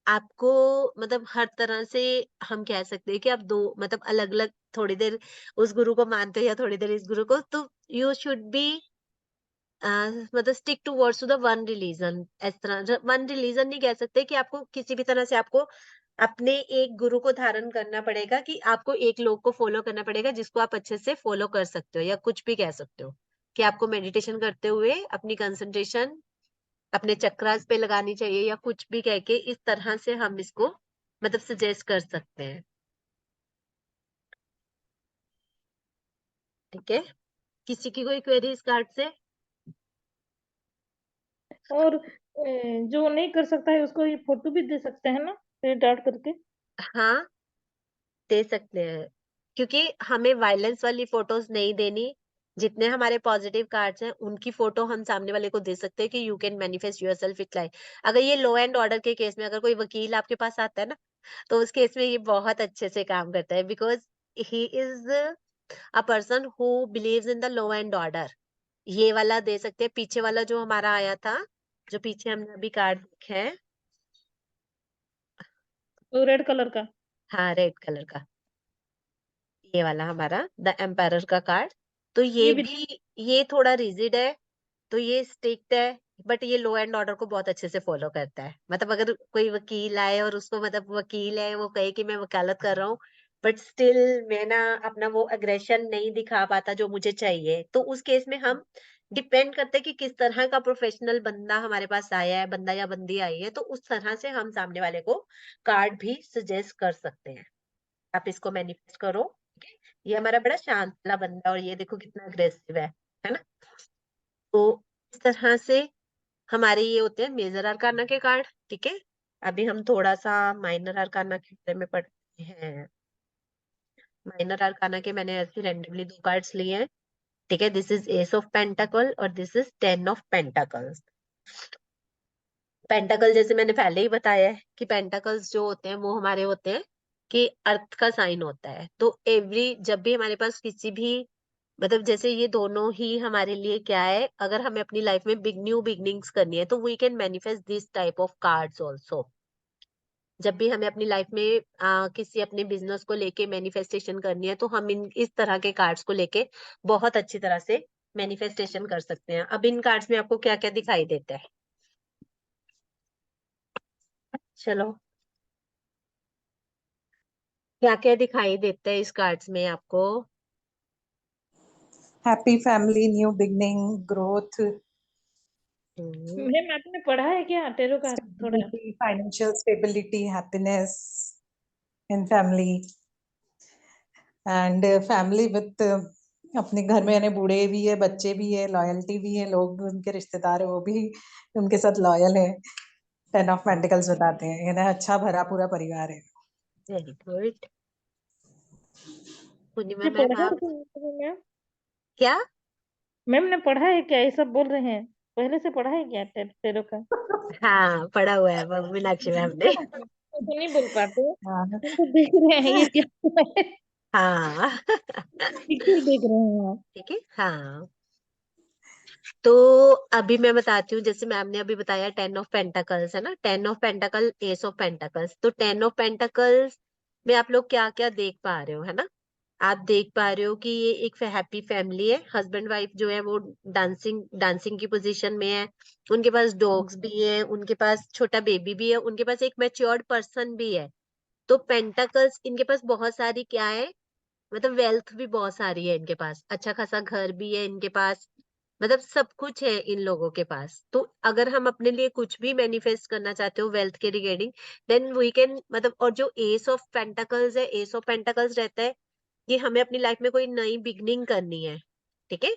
आपको मतलब हर तरह से हम कह सकते हैं कि आप दो मतलब अलग अलग थोड़ी देर उस गुरु को मानते हो या थोड़ी देर इस गुरु को, तो यू शुड बी मतलब stick to words to the one religion. इस तरह वन रिलीजन नहीं कह सकते कि आपको किसी भी तरह से आपको अपने एक गुरु को धारण करना पड़ेगा, कि आपको एक लोग को फॉलो करना पड़ेगा जिसको आप अच्छे से फॉलो कर सकते हो, या कुछ भी कह सकते हो कि आपको मेडिटेशन करते हुए अपनी कंसंट्रेशन अपने चक्रास पे लगानी चाहिए या कुछ भी कह के इस तरह से हम इसको मतलब सजेस्ट कर सकते हैं। ठीक है, किसी की कोई क्वेरी इस कार्ड से? और जो नहीं कर सकता है उसको ये फोटो भी दे सकते हैं ना, प्रिंट आउट करके? हाँ, दे सकते हैं, क्योंकि हमें वायलेंस वाली फोटोज नहीं देनी। जितने हमारे पॉजिटिव कार्ड्स हैं उनकी फोटो हम सामने वाले को दे सकते हैं कि you can manifest yourself with life. अगर ये लॉ एंड ऑर्डर के केस में अगर कोई वकील आपके पास आता है ना, तो उस केस में ये बहुत अच्छे से काम करता है, because he is a person who believes in the law and order. ये वाला दे सकते हैं। पीछे वाला जो हमारा आया था, जो पीछे हमने अभी कार्ड देखे हैं, तो रेड कलर का? हाँ रेड कलर का, ये वाला हमारा द एम्पायर का कार्ड। तो ये ये भी? भी ये थोड़ा रिजिड है, तो ये स्ट्रिक्ट है, बट ये लॉ एंड ऑर्डर को बहुत अच्छे से फॉलो करता है। मतलब अगर कोई वकील आए और उसको मतलब वकील है वो कहे कि मैं वकालत कर रहा हूँ, बट स्टिल मैं ना अपना वो अग्रेशन नहीं दिखा पाता जो मुझे चाहिए, तो उस केस में हम डिपेंड करते हैं कि किस तरह का प्रोफेशनल बंदा हमारे पास आया है, बंदा या बंदी आई है, तो उस तरह से हम सामने वाले को कार्ड भी सजेस्ट कर सकते हैं। आप इसको मैनिफेस्ट करो, ठीक है? ये हमारा बड़ा शांत वाला बंदा है और ये देखो कितना अग्रेसिव है ना? तो इस तरह से हमारे ये होते हैं मेजर अरकाना के कार्ड, ठीक है? अभी हम थोड़ा सा माइनर अरकाना के बारे में पढ़ते हैं। माइनर अरकाना के मैंने ऐसे रेंडमली दो कार्ड्स लिए हैं, ठीक है? दिस इज एस ऑफ पेंटाकल और दिस इज 10 ऑफ पेंटाकल्स। पेंटाकल जैसे मैंने पहले ही बताया है कि पेंटाकल्स जो होते हैं वो हमारे होते हैं कि अर्थ का साइन होता है। तो एवरी जब भी हमारे पास किसी भी मतलब जैसे ये दोनों ही हमारे लिए क्या है, अगर हमें अपनी लाइफ में बिग न्यू बिगनिंग्स करनी है तो we can manifest this type of cards also. जब भी हमें अपनी लाइफ में किसी अपने बिजनेस को लेके मैनिफेस्टेशन करनी है तो हम इन इस तरह के कार्ड्स को लेके बहुत अच्छी तरह से मैनिफेस्टेशन कर सकते हैं। अब इन कार्ड्स में आपको क्या क्या दिखाई देता है, चलो क्या क्या दिखाई देता है इस कार्ड्स में आपको? Happy family, new beginning, growth, hmm, ma'am आपने पढ़ा है क्या टेरो का थोड़ा? Stability, financial stability, happiness in family and family with अपने घर में यानी बूढ़े भी है, बच्चे भी है, लॉयल्टी भी है, लोग उनके रिश्तेदार है वो भी उनके साथ लॉयल है। 10 ऑफ पेंटिकल्स बताते हैं यानी अच्छा भरा पूरा परिवार है। Very good. पूर्णिमा ये मैम पढ़ा है आप तो मैम? क्या? मैम ने पढ़ा है क्या, ये सब बोल रहे हैं? पहले से पढ़ा है क्या टेरो का? हाँ पढ़ा हुआ है मीनाक्षी मैम ने। तो नहीं बोल पाते, हाँ। हम तो देख रहे हैं ये क्या है। हाँ पिक्चर देख रहे हैं आप? ठीक है, हाँ। तो अभी मैं बताती हूँ, जैसे मैम ने अभी बताया 10 ऑफ पेंटाकल्स है ना, 10 ऑफ पेंटाकल, एस ऑफ पेंटाकल्स। तो 10 ऑफ पेंटाकल्स में आप लोग क्या क्या देख पा रहे हो, है ना? आप देख पा रहे हो कि ये एक हैप्पी फैमिली है, हस्बैंड वाइफ जो है वो डांसिंग डांसिंग की पोजीशन में है, उनके पास डॉग्स भी है, उनके पास छोटा बेबी भी है, उनके पास एक मैच्योर्ड पर्सन भी है। तो पेंटाकल्स इनके पास बहुत सारी क्या है, मतलब वेल्थ भी बहुत सारी है इनके पास, अच्छा खासा घर भी है इनके पास, मतलब सब कुछ है इन लोगों के पास। तो अगर हम अपने लिए कुछ भी मैनिफेस्ट करना चाहते हो वेल्थ के रिगार्डिंग, देन वी कैन मतलब। और जो एस ऑफ पेंटाकल्स है, एस ऑफ पेंटाकल्स रहता है कि हमें अपनी लाइफ में कोई नई बिगनिंग करनी है, ठीक है।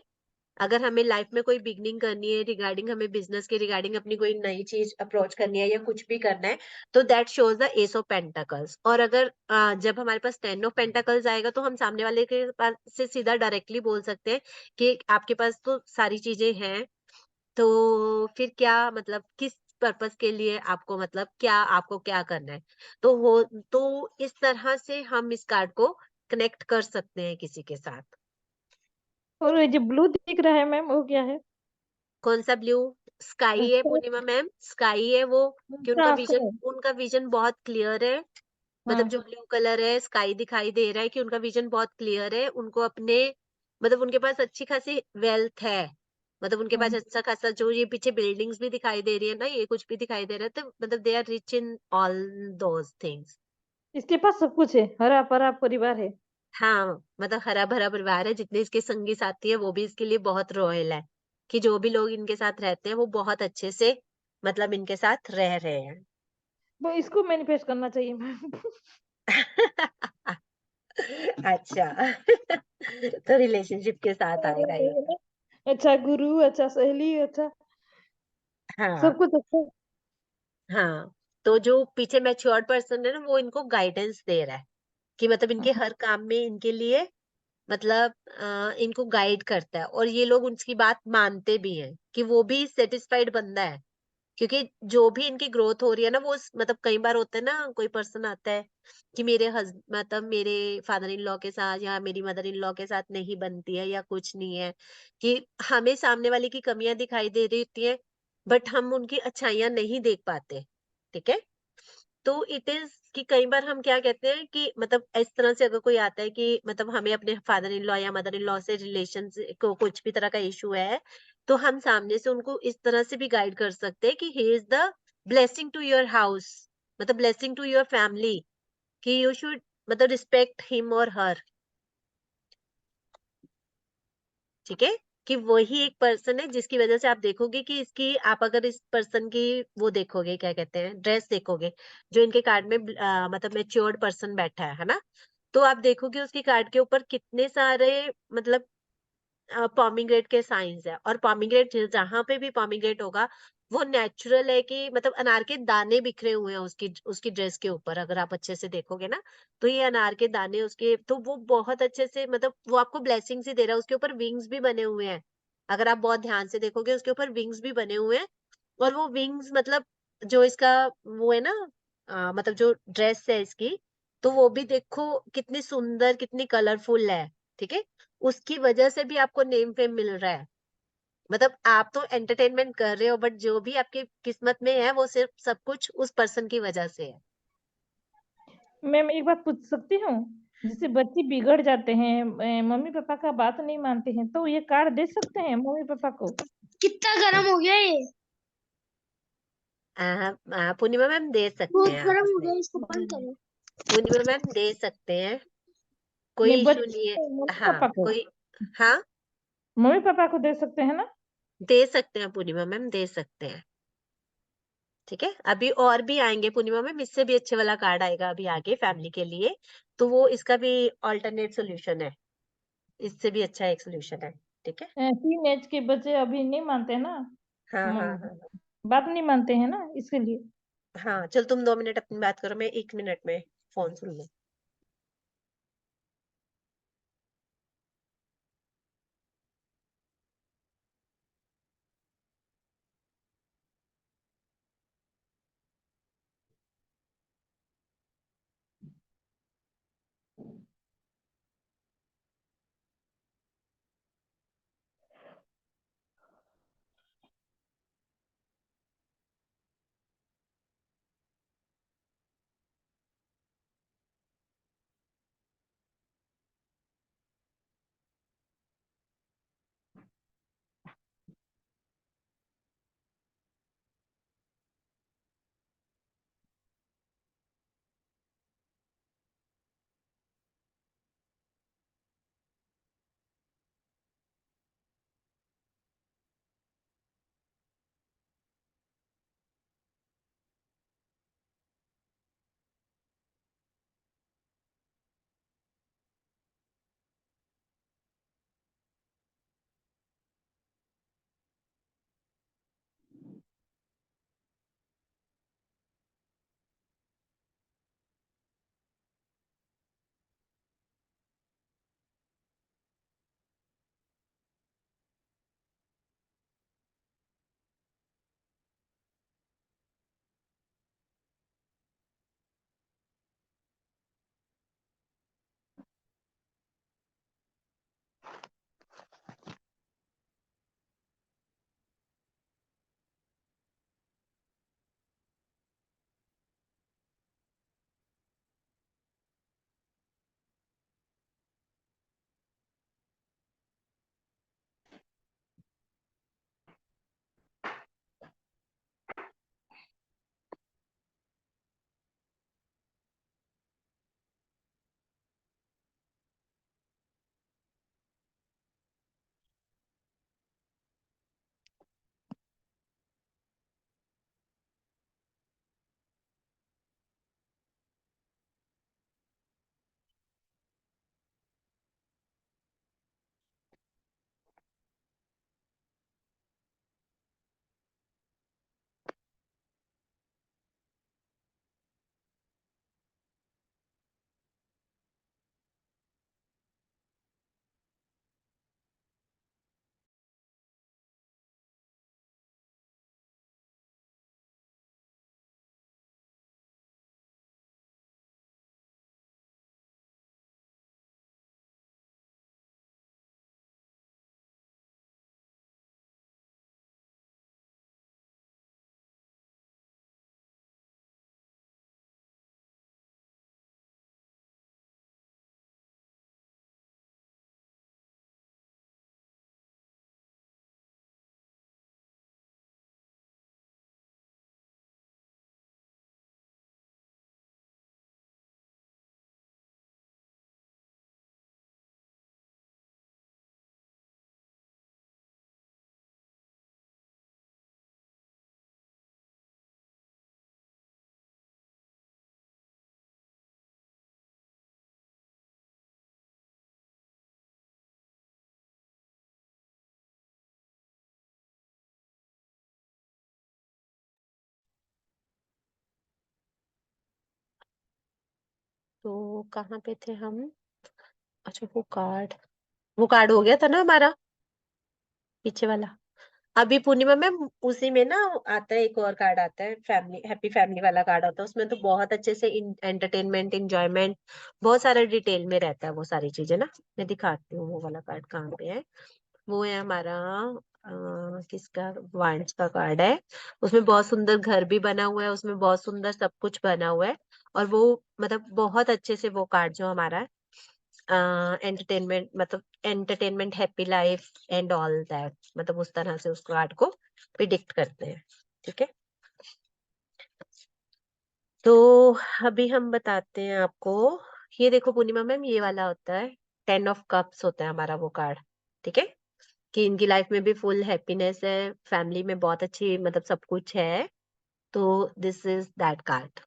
अगर हमें लाइफ में कोई बिगनिंग करनी है रिगार्डिंग, हमें बिजनेस के रिगार्डिंग अपनी कोई नई चीज अप्रोच करनी है या कुछ भी करना है, तो that shows the S of pentacles. और अगर जब हमारे पास टेन ऑफ पेंटाकल्स आएगा तो हम सामने वाले के पास से सीधा डायरेक्टली बोल सकते हैं कि आपके पास तो सारी चीजें हैं, तो फिर क्या मतलब किस पर्पस के लिए आपको, मतलब क्या आपको क्या करना है। तो हो, तो इस तरह से हम इस कार्ड को कनेक्ट कर सकते हैं किसी के साथ। और ये जो ब्लू दिख रहा है मैम, वो क्या है? कौन सा ब्लू? स्काई है अच्छा, पूर्णिमा मैम, स्काई है वो। कि अच्छा, अच्छा। उनका विजन बहुत क्लियर है। मतलब हाँ, जो ब्लू कलर है, स्काई दिखाई दे रहा है कि उनका विजन बहुत क्लियर है। उनको अपने मतलब उनके पास अच्छी खासी वेल्थ है। मतलब उनके पास हाँ। अच्छा खासा, जो ये पीछे बिल्डिंग्स भी दिखाई दे रही है ना, ये कुछ भी दिखाई दे रहा है, तो मतलब they are rich in all those things. इसके पास सब कुछ है, हरा-भरा परिवार है। हाँ, मतलब हरा-भरा परिवार है, जितने इसके संगी साथी है वो भी इसके लिए बहुत रॉयल है, कि जो भी लोग इनके साथ रहते हैं वो बहुत अच्छे से मतलब इनके साथ रह रहे हैं। वो इसको मैनिफेस्ट करना चाहिए मैम। अच्छा। तो रिलेशनशिप के साथ आएगा ये। अच्छा गुरु, अच्छा सहेली, अच्छा हाँ, सब कुछ अच्छा। हाँ। तो जो पीछे मैच्योर्ड पर्सन है ना, वो इनको गाइडेंस दे रहा है, कि मतलब इनके हर काम में इनके लिए मतलब इनको गाइड करता है, और ये लोग उसकी बात मानते भी हैं, कि वो भी सेटिस्फाइड बंदा है। क्योंकि जो भी इनकी ग्रोथ हो रही है ना, वो मतलब कई बार होता है ना, कोई पर्सन आता है कि मतलब मेरे फादर इन लॉ के साथ या मेरी मदर इन लॉ के साथ नहीं बनती है या कुछ नहीं है, कि हमें सामने वाले की कमियां दिखाई दे रही होती है, बट हम उनकी अच्छाइयां नहीं देख पाते, ठीक है। तो इट इज कि कई बार हम क्या कहते हैं कि मतलब इस तरह से अगर कोई आता है कि मतलब हमें अपने फादर इन लॉ या मदर इन लॉ से रिलेशन को कुछ भी तरह का इशू है, तो हम सामने से उनको इस तरह से भी गाइड कर सकते हैं कि he is the blessing to your house, मतलब ब्लेसिंग टू योर फैमिली, कि यू शुड मतलब रिस्पेक्ट हिम और हर, ठीक है। कि वही एक पर्सन है जिसकी वजह से आप देखोगे कि इसकी, आप अगर इस पर्सन की वो देखोगे, क्या कहते हैं, ड्रेस देखोगे, जो इनके कार्ड में मतलब मेच्योर्ड पर्सन बैठा है ना, तो आप देखोगे उसकी कार्ड के ऊपर कितने सारे मतलब पॉमीग्रेट के साइंस है। और पॉमीग्रेट जहां पे भी पॉमीग्रेट होगा, वो नेचुरल है, कि मतलब अनार के दाने बिखरे हुए हैं उसकी उसकी ड्रेस के ऊपर, अगर आप अच्छे से देखोगे ना, तो ये अनार के दाने उसके, तो वो बहुत अच्छे से मतलब वो आपको ब्लेसिंग्स ही दे रहा है। उसके ऊपर विंग्स भी बने हुए हैं, अगर आप बहुत ध्यान से देखोगे उसके ऊपर विंग्स भी बने हुए हैं। और वो विंग्स मतलब जो इसका वो है ना, मतलब जो ड्रेस है इसकी, तो वो भी देखो कितनी सुंदर, कितनी कलरफुल है, ठीक है। उसकी वजह से भी आपको नेम फेम मिल रहा है। मतलब आप तो एंटरटेनमेंट कर रहे हो, बट जो भी आपकी किस्मत में है वो सिर्फ सब कुछ उस पर्सन की वजह से है। मैम एक बात पूछ सकती हूँ? जैसे बच्चे बिगड़ जाते हैं, मम्मी-पापा का बात नहीं मानते हैं, तो ये कार्ड दे सकते हैं मम्मी-पापा को? कितना गर्म हो गया ये। पूर्णिमा मैम दे सकते बहुत हैं गर्म हो आपसे। गया, इसको बंद करो। पूर्णिमा मैम दे सकते हैं, कोई नहीं, इशू नहीं है। बच्चे हाँ, मम्मी-पापा को, कोई, हाँ, मम्मी-पापा को दे सकते हैं ना? दे सकते हैं पूर्णिमा मैम, दे सकते हैं, ठीक है। अभी और भी आएंगे पूर्णिमा मैम, इससे भी अच्छे वाला कार्ड आएगा अभी आगे फैमिली के लिए, तो वो इसका भी ऑल्टरनेट सोल्यूशन है, इससे भी अच्छा एक सोल्यूशन है, ठीक है। टीन एज के बच्चे अभी नहीं मानते ना, हाँ, हाँ, मम हाँ, बात नहीं मानते हैं ना, इसके लिए। हाँ, चल तुम 2 मिनट अपनी बात करो, मैं 1 मिनट में फोन सुन लूँ। तो कहाँ पे थे हम? अच्छा, वो कार्ड हो गया था ना हमारा, पीछे वाला। अभी पूर्णिमा मैम उसी में ना आता है, एक और कार्ड आता है, फैमिली हैप्पी फैमिली वाला कार्ड आता है। उसमें तो बहुत अच्छे से एंटरटेनमेंट, इंजॉयमेंट, बहुत सारा डिटेल में रहता है वो सारी चीजें ना। मैं दिखाती हूँ वो वाला कार्ड कहाँ पे है। वो है हमारा किसका, वांड्स का कार्ड है। उसमें बहुत सुंदर घर भी बना हुआ है, उसमें बहुत सुंदर सब कुछ बना हुआ है। और वो मतलब बहुत अच्छे से वो कार्ड जो हमारा है, एंटरटेनमेंट, मतलब entertainment, happy life and all that, मतलब उस तरह से उस कार्ड को प्रिडिक्ट करते हैं। ठीक है, तो अभी हम बताते हैं आपको। ये देखो पूर्णिमा मैम, ये वाला होता है 10 ऑफ कप्स होता है हमारा वो कार्ड। ठीक है, कि इनकी लाइफ में भी फुल हैप्पीनेस है, फैमिली में बहुत अच्छी मतलब सब कुछ है। तो this is that card.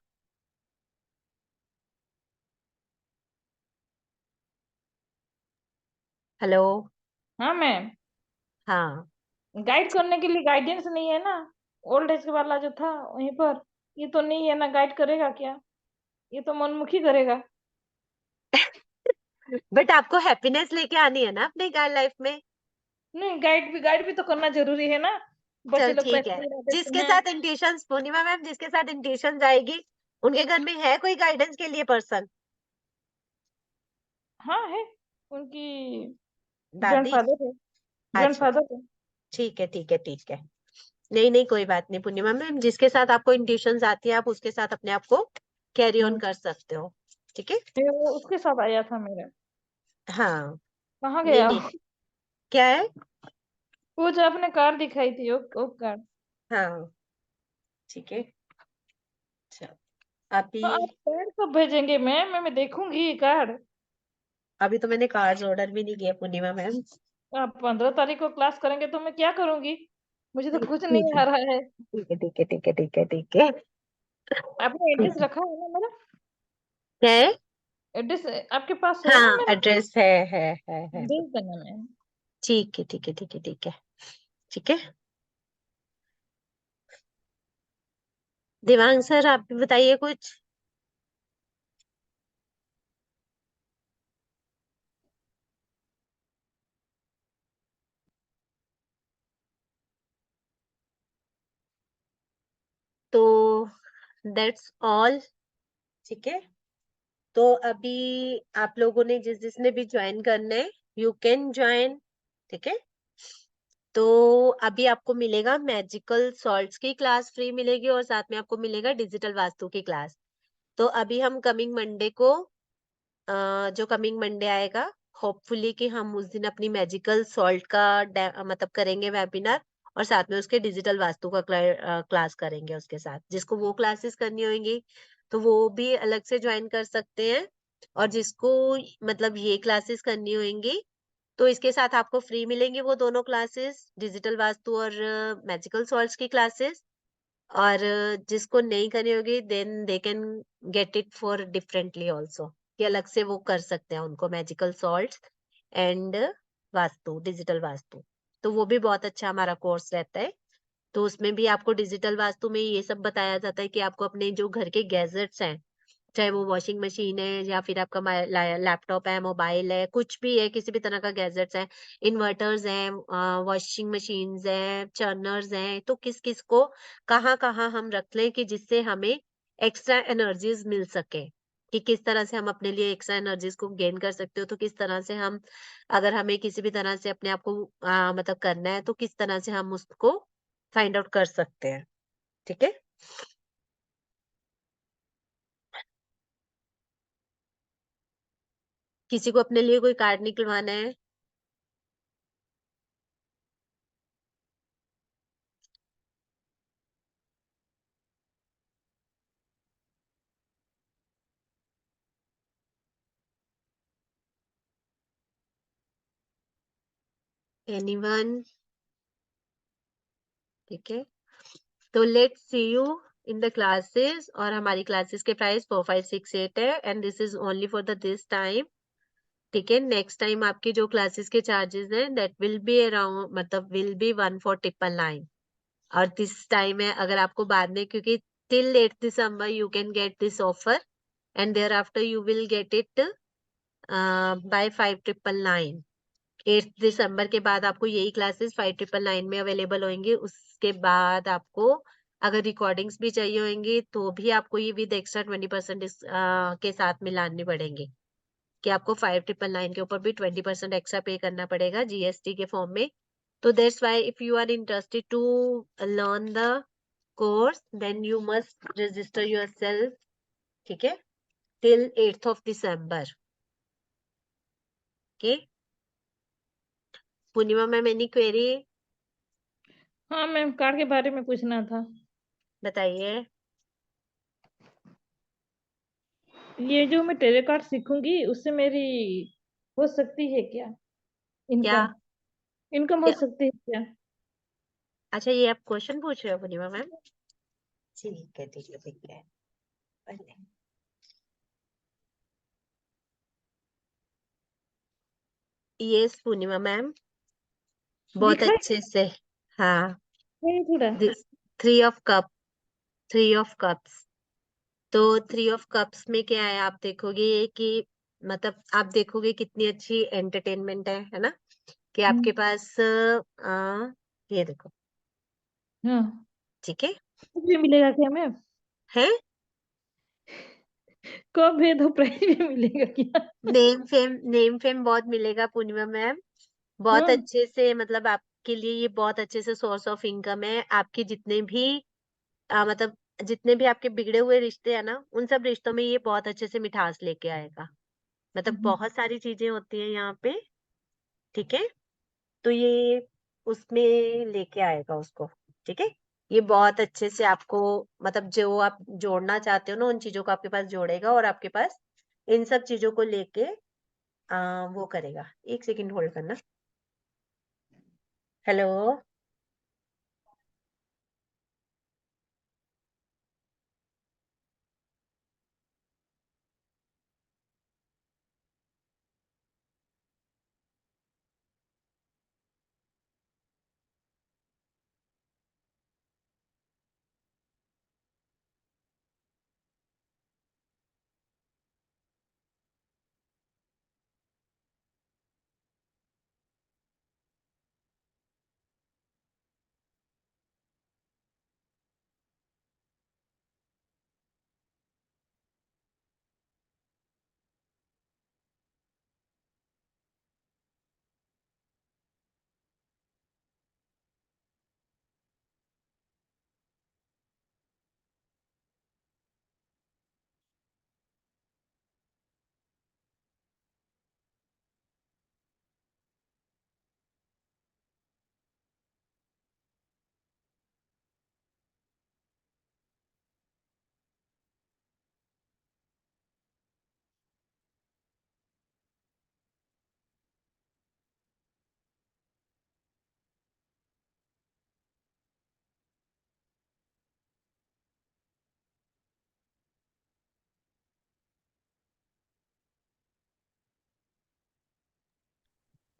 Hello. हाँ मैम, हाँ, गाइड करने के लिए गाइडेंस नहीं है ना? ओल्ड एज वाला जो था वहीं पर, ये तो नहीं है ना, गाइड करेगा क्या? ये तो मनमुखी करेगा। बट आपको हैप्पीनेस लेके आनी है ना अपने लाइफ में। नहीं, गाइड भी तो करना जरूरी है ना। बच्चे चल लोग ठीक है, पैसे उड़ा देते जिसके हैं। साथ इंट्यूशन, पूर्णिमा मैम जिसके साथ इंट्यूशन जाएगी, उनके घर में है कोई गाइडेंस के लिए पर्सन? हाँ है, उनकी दादी? ग्रैंडफादर है। अच्छा, ग्रैंडफादर है। ठीक है ठीक है ठीक है। नहीं नहीं, कोई बात नहीं पूर्णिमा मैम, जिसके साथ आपको इंट्यूशन आती है आप उसके साथ अपने आप को कैरी ऑन हम्म, कर सकते हो। ठीक है। फिर वो उसके साथ आया था मेरा। हाँ, कहाँ नहीं गया नहीं, वो? क्या है? वो जो आपने कार दिखाई थी, वो कार। हाँ, ठीक है। अच्छा, अभी हाँ, आप कार कब भेजेंगे मैम? मैं देखूंगी ये कार। अभी तो मैंने कार्ड्स ऑर्डर भी नहीं किया पूर्णिमा मैम। आप 15 तारीख को क्लास करेंगे तो मैं क्या करूंगी? मुझे तो कुछ ठीक नहीं है आ रहा है। ठीक है ठीक है ठीक है ठीक है ठीक है आपने ठीक एड्रेस है। रखा है ना मेरा? क्या है? एड्रेस आपके पास है ना हाँ, मेरा? एड्रेस है। भेज देना मैम। ठीक है ठीक है ठीक है ठीक है ठीक है। देवांग सर, आप भी बताइए कुछ। तो दैट्स ऑल। ठीक है, तो अभी आप लोगों ने जिसने भी ज्वाइन करना है, यू कैन ज्वाइन। ठीक है, तो अभी आपको मिलेगा मैजिकल सॉल्ट्स की क्लास फ्री मिलेगी, और साथ में आपको मिलेगा डिजिटल वास्तु की क्लास। तो अभी हम कमिंग मंडे को, जो कमिंग मंडे आएगा, होपफुली कि हम उस दिन अपनी मैजिकल सॉल्ट का मतलब करेंगे वेबिनार, और साथ में उसके डिजिटल वास्तु का क्लास करेंगे उसके साथ। जिसको वो क्लासेस करनी होंगी तो वो भी अलग से ज्वाइन कर सकते हैं, और जिसको मतलब ये क्लासेस करनी होंगी तो इसके साथ आपको फ्री मिलेंगे वो दोनों क्लासेस, डिजिटल वास्तु और मैजिकल सॉल्ट्स की क्लासेस। और जिसको नहीं करनी होगी then they can get it for differently also, कि अलग से वो कर सकते हैं उनको magical salts and vastu, digital vastu. तो वो भी बहुत अच्छा हमारा कोर्स रहता है। तो उसमें भी आपको डिजिटल वास्तु में ये सब बताया जाता है कि आपको अपने जो घर के गैजेट्स हैं, चाहे वो वॉशिंग मशीन है या फिर आपका लैपटॉप है, मोबाइल है, कुछ भी है, किसी भी तरह का गैजेट्स है, इन्वर्टर्स हैं, वॉशिंग मशीन्स हैं, चर्नर्स हैं, तो किस किस को कहाँ कहाँ हम रख लें कि जिससे हमें एक्स्ट्रा एनर्जीज मिल सके, कि किस तरह से हम अपने लिए एक्स्ट्रा एनर्जीज को गेन कर सकते हो। तो किस तरह से हम, अगर हमें किसी भी तरह से अपने आप को मतलब करना है, तो किस तरह से हम उसको फाइंड आउट कर सकते हैं। ठीक है, किसी को अपने लिए कोई कार्ड निकलवाना है? एनीवन? ठीक है, तो let's C you in the classes. और हमारी क्लासेस के प्राइस 4568 है, and this is only for the this time. ठीक है, नेक्स्ट टाइम आपकी जो क्लासेस के चार्जेस हैं दैट विल बी अराउंड, मतलब विल बी 14,999। और दिस टाइम है, अगर आपको बाद में, क्योंकि till 8 December you can get this offer, and thereafter you will get it by 5999. 8 दिसंबर के बाद आपको यही क्लासेस 5999 में अवेलेबल होंगी। उसके बाद आपको अगर रिकॉर्डिंग्स भी चाहिए होंगी तो भी आपको ये विद एक्स्ट्रा 20% के साथ मिलानी पड़ेंगे, कि आपको 5999 के ऊपर भी 20% एक्स्ट्रा पे करना पड़ेगा जीएसटी के फॉर्म में। तो that's why if you are interested to learn the course then you must register yourself, ठीक है, till 8th of December। Okay Purnima ma'am, any query? हाँ मैम, कार्ड के बारे में पूछना था। बताइए। ये जो मैं टेली कार्ड सीखूंगी उससे मेरी हो सकती है क्या क्या इनकम? इनकम हो क्या? सकती है क्या? अच्छा, ये आप क्वेश्चन पूछ रहे हो पूर्णिमा मैम? ठीक है ठीक है ठीक है। यस पूर्णिमा मैम, बहुत दिख रहा अच्छे से। हाँ, है थोड़ा? Three of cup, three of cups. तो थ्री ऑफ कप्स में क्या है, आप देखोगे कि मतलब आप देखोगे कितनी अच्छी एंटरटेनमेंट है ना, कि आपके पास ये देखो, हाँ, ठीक है कुछ भी मिलेगा क्या मैम? है। कब है तो प्राइस भी मिलेगा क्या? नेम फेम बहुत मिलेगा पूर्णिमा मैम, बहुत हाँ, अच्छे से, मतलब आपके लिए ये बहुत अच्छे से सोर्स ऑफ इनकम है। आपके जितने भी मतलब जितने भी आपके बिगड़े हुए रिश्ते हैं ना, उन सब रिश्तों में ये बहुत अच्छे से मिठास लेके आएगा। मतलब बहुत सारी चीजें होती हैं यहाँ पे, ठीक है, तो ये उसमें लेके आएगा उसको, ठीक है। ये बहुत अच्छे से आपको, मतलब जो आप जोड़ना चाहते हो ना, उन चीजों को आपके पास जोड़ेगा और आपके पास इन सब चीजों को लेके वो करेगा। एक सेकंड होल्ड करना। हेलो,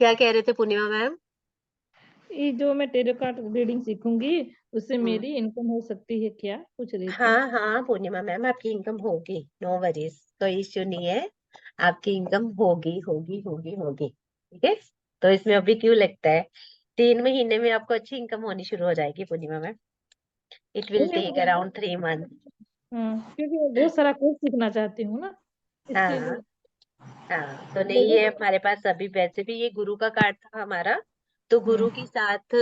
क्या कह रहे थे पूर्णिमा मैम? ये जो मैं टेरो कार्ड रीडिंग सीखूंगी उससे हम्म, मेरी इनकम हो सकती है क्या? पूछ रही थी। हाँ हाँ पूर्णिमा मैम, आपकी इनकम होगी, नो वरीज, कोई इश्यू नहीं है। आपकी इनकम होगी होगी होगी होगी, ठीक है। तो इसमें अभी क्यों लगता है, 3 महीने में आपको अच्छी इनकम होनी शुरू हो जाएगी Purnima ma'am. It will take around 3 month. हाँ, क्योंकि मैं बहुत सारा कोर्स सीखना चाहती हूँ ना, इसके हाँ लिए। हाँ, तो नहीं है हमारे पास अभी, वैसे भी ये गुरु का कार्ड था हमारा, तो गुरु के साथ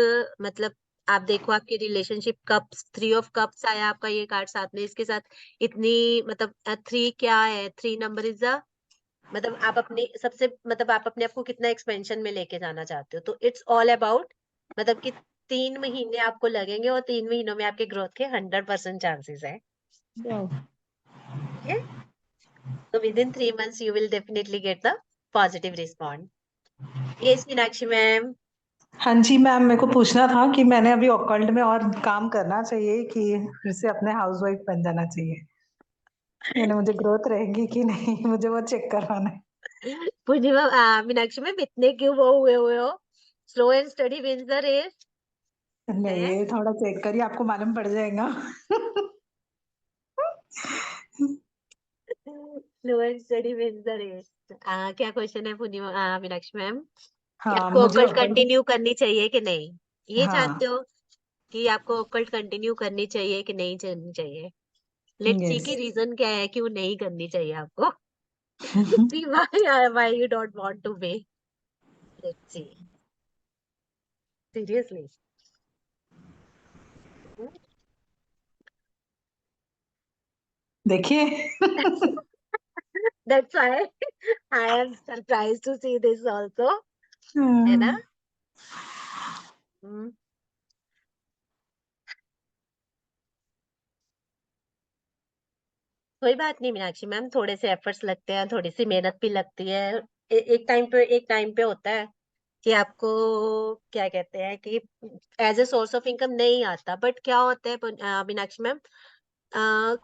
मतलब आप देखो आपकी relationship cups, three of cups आया आपका ये कार्ड साथ में, इसके साथ इतनी मतलब थ्री क्या है, थ्री नंबर इज अ, मतलब आप अपने सबसे, मतलब आप अपने आप को कितना एक्सपेंशन में लेके जाना चाहते हो, तो इट्स ऑल अबाउट, मतलब कि 3 महीने आपको लगेंगे और 3 महीनों में आपके ग्रोथ के 100% चांसेस है, वाओ। ठीक है। तो with in 3 months you will definitely get the positive response. Yes, Meenakshi ma'am. हाँ जी मैम, मेरे को पूछना था कि मैंने अभी ऑकल्ट में और काम करना चाहिए कि फिर से अपने हाउसवाइफ बन जाना चाहिए, यानी मुझे ग्रोथ रहेगी कि नहीं, मुझे वो चेक करवाना है। पूर्णिमा मीनाक्षी मैम, इतने क्यों वो हुए हो? Slow and steady wins the race नहीं, है। ये थोड़ा चेक करिए, आपको मालूम पड़ जाएगा। Slow and steady wins the race. क्या क्वेश्चन है पूर्णिमा, मीनाक्षी मैम, कि हाँ आपको मुझे ओकल्ट occult- कंटिन्यू करनी चाहिए कि नहीं, ये हाँ चाहते हो कि आपको ओकल्ट कंटिन्यू करनी चाहिए कि नहीं करनी चाहिए? लेट्स सी यस कि रीजन क्या है क्यों नहीं करनी चाहिए आपको। See why you don't want to be. Let's see. Seriously. देखिए That's why I am surprised to see this also. है ना? हम्म, हम्म, कोई बात नहीं मीनाक्षी मैम, थोड़े से एफर्ट्स लगते हैं, थोड़ी सी मेहनत भी लगती है। एक टाइम पे होता है कि आपको क्या कहते हैं कि as a source of income नहीं आता, बट क्या होता है मीनाक्षी मैम,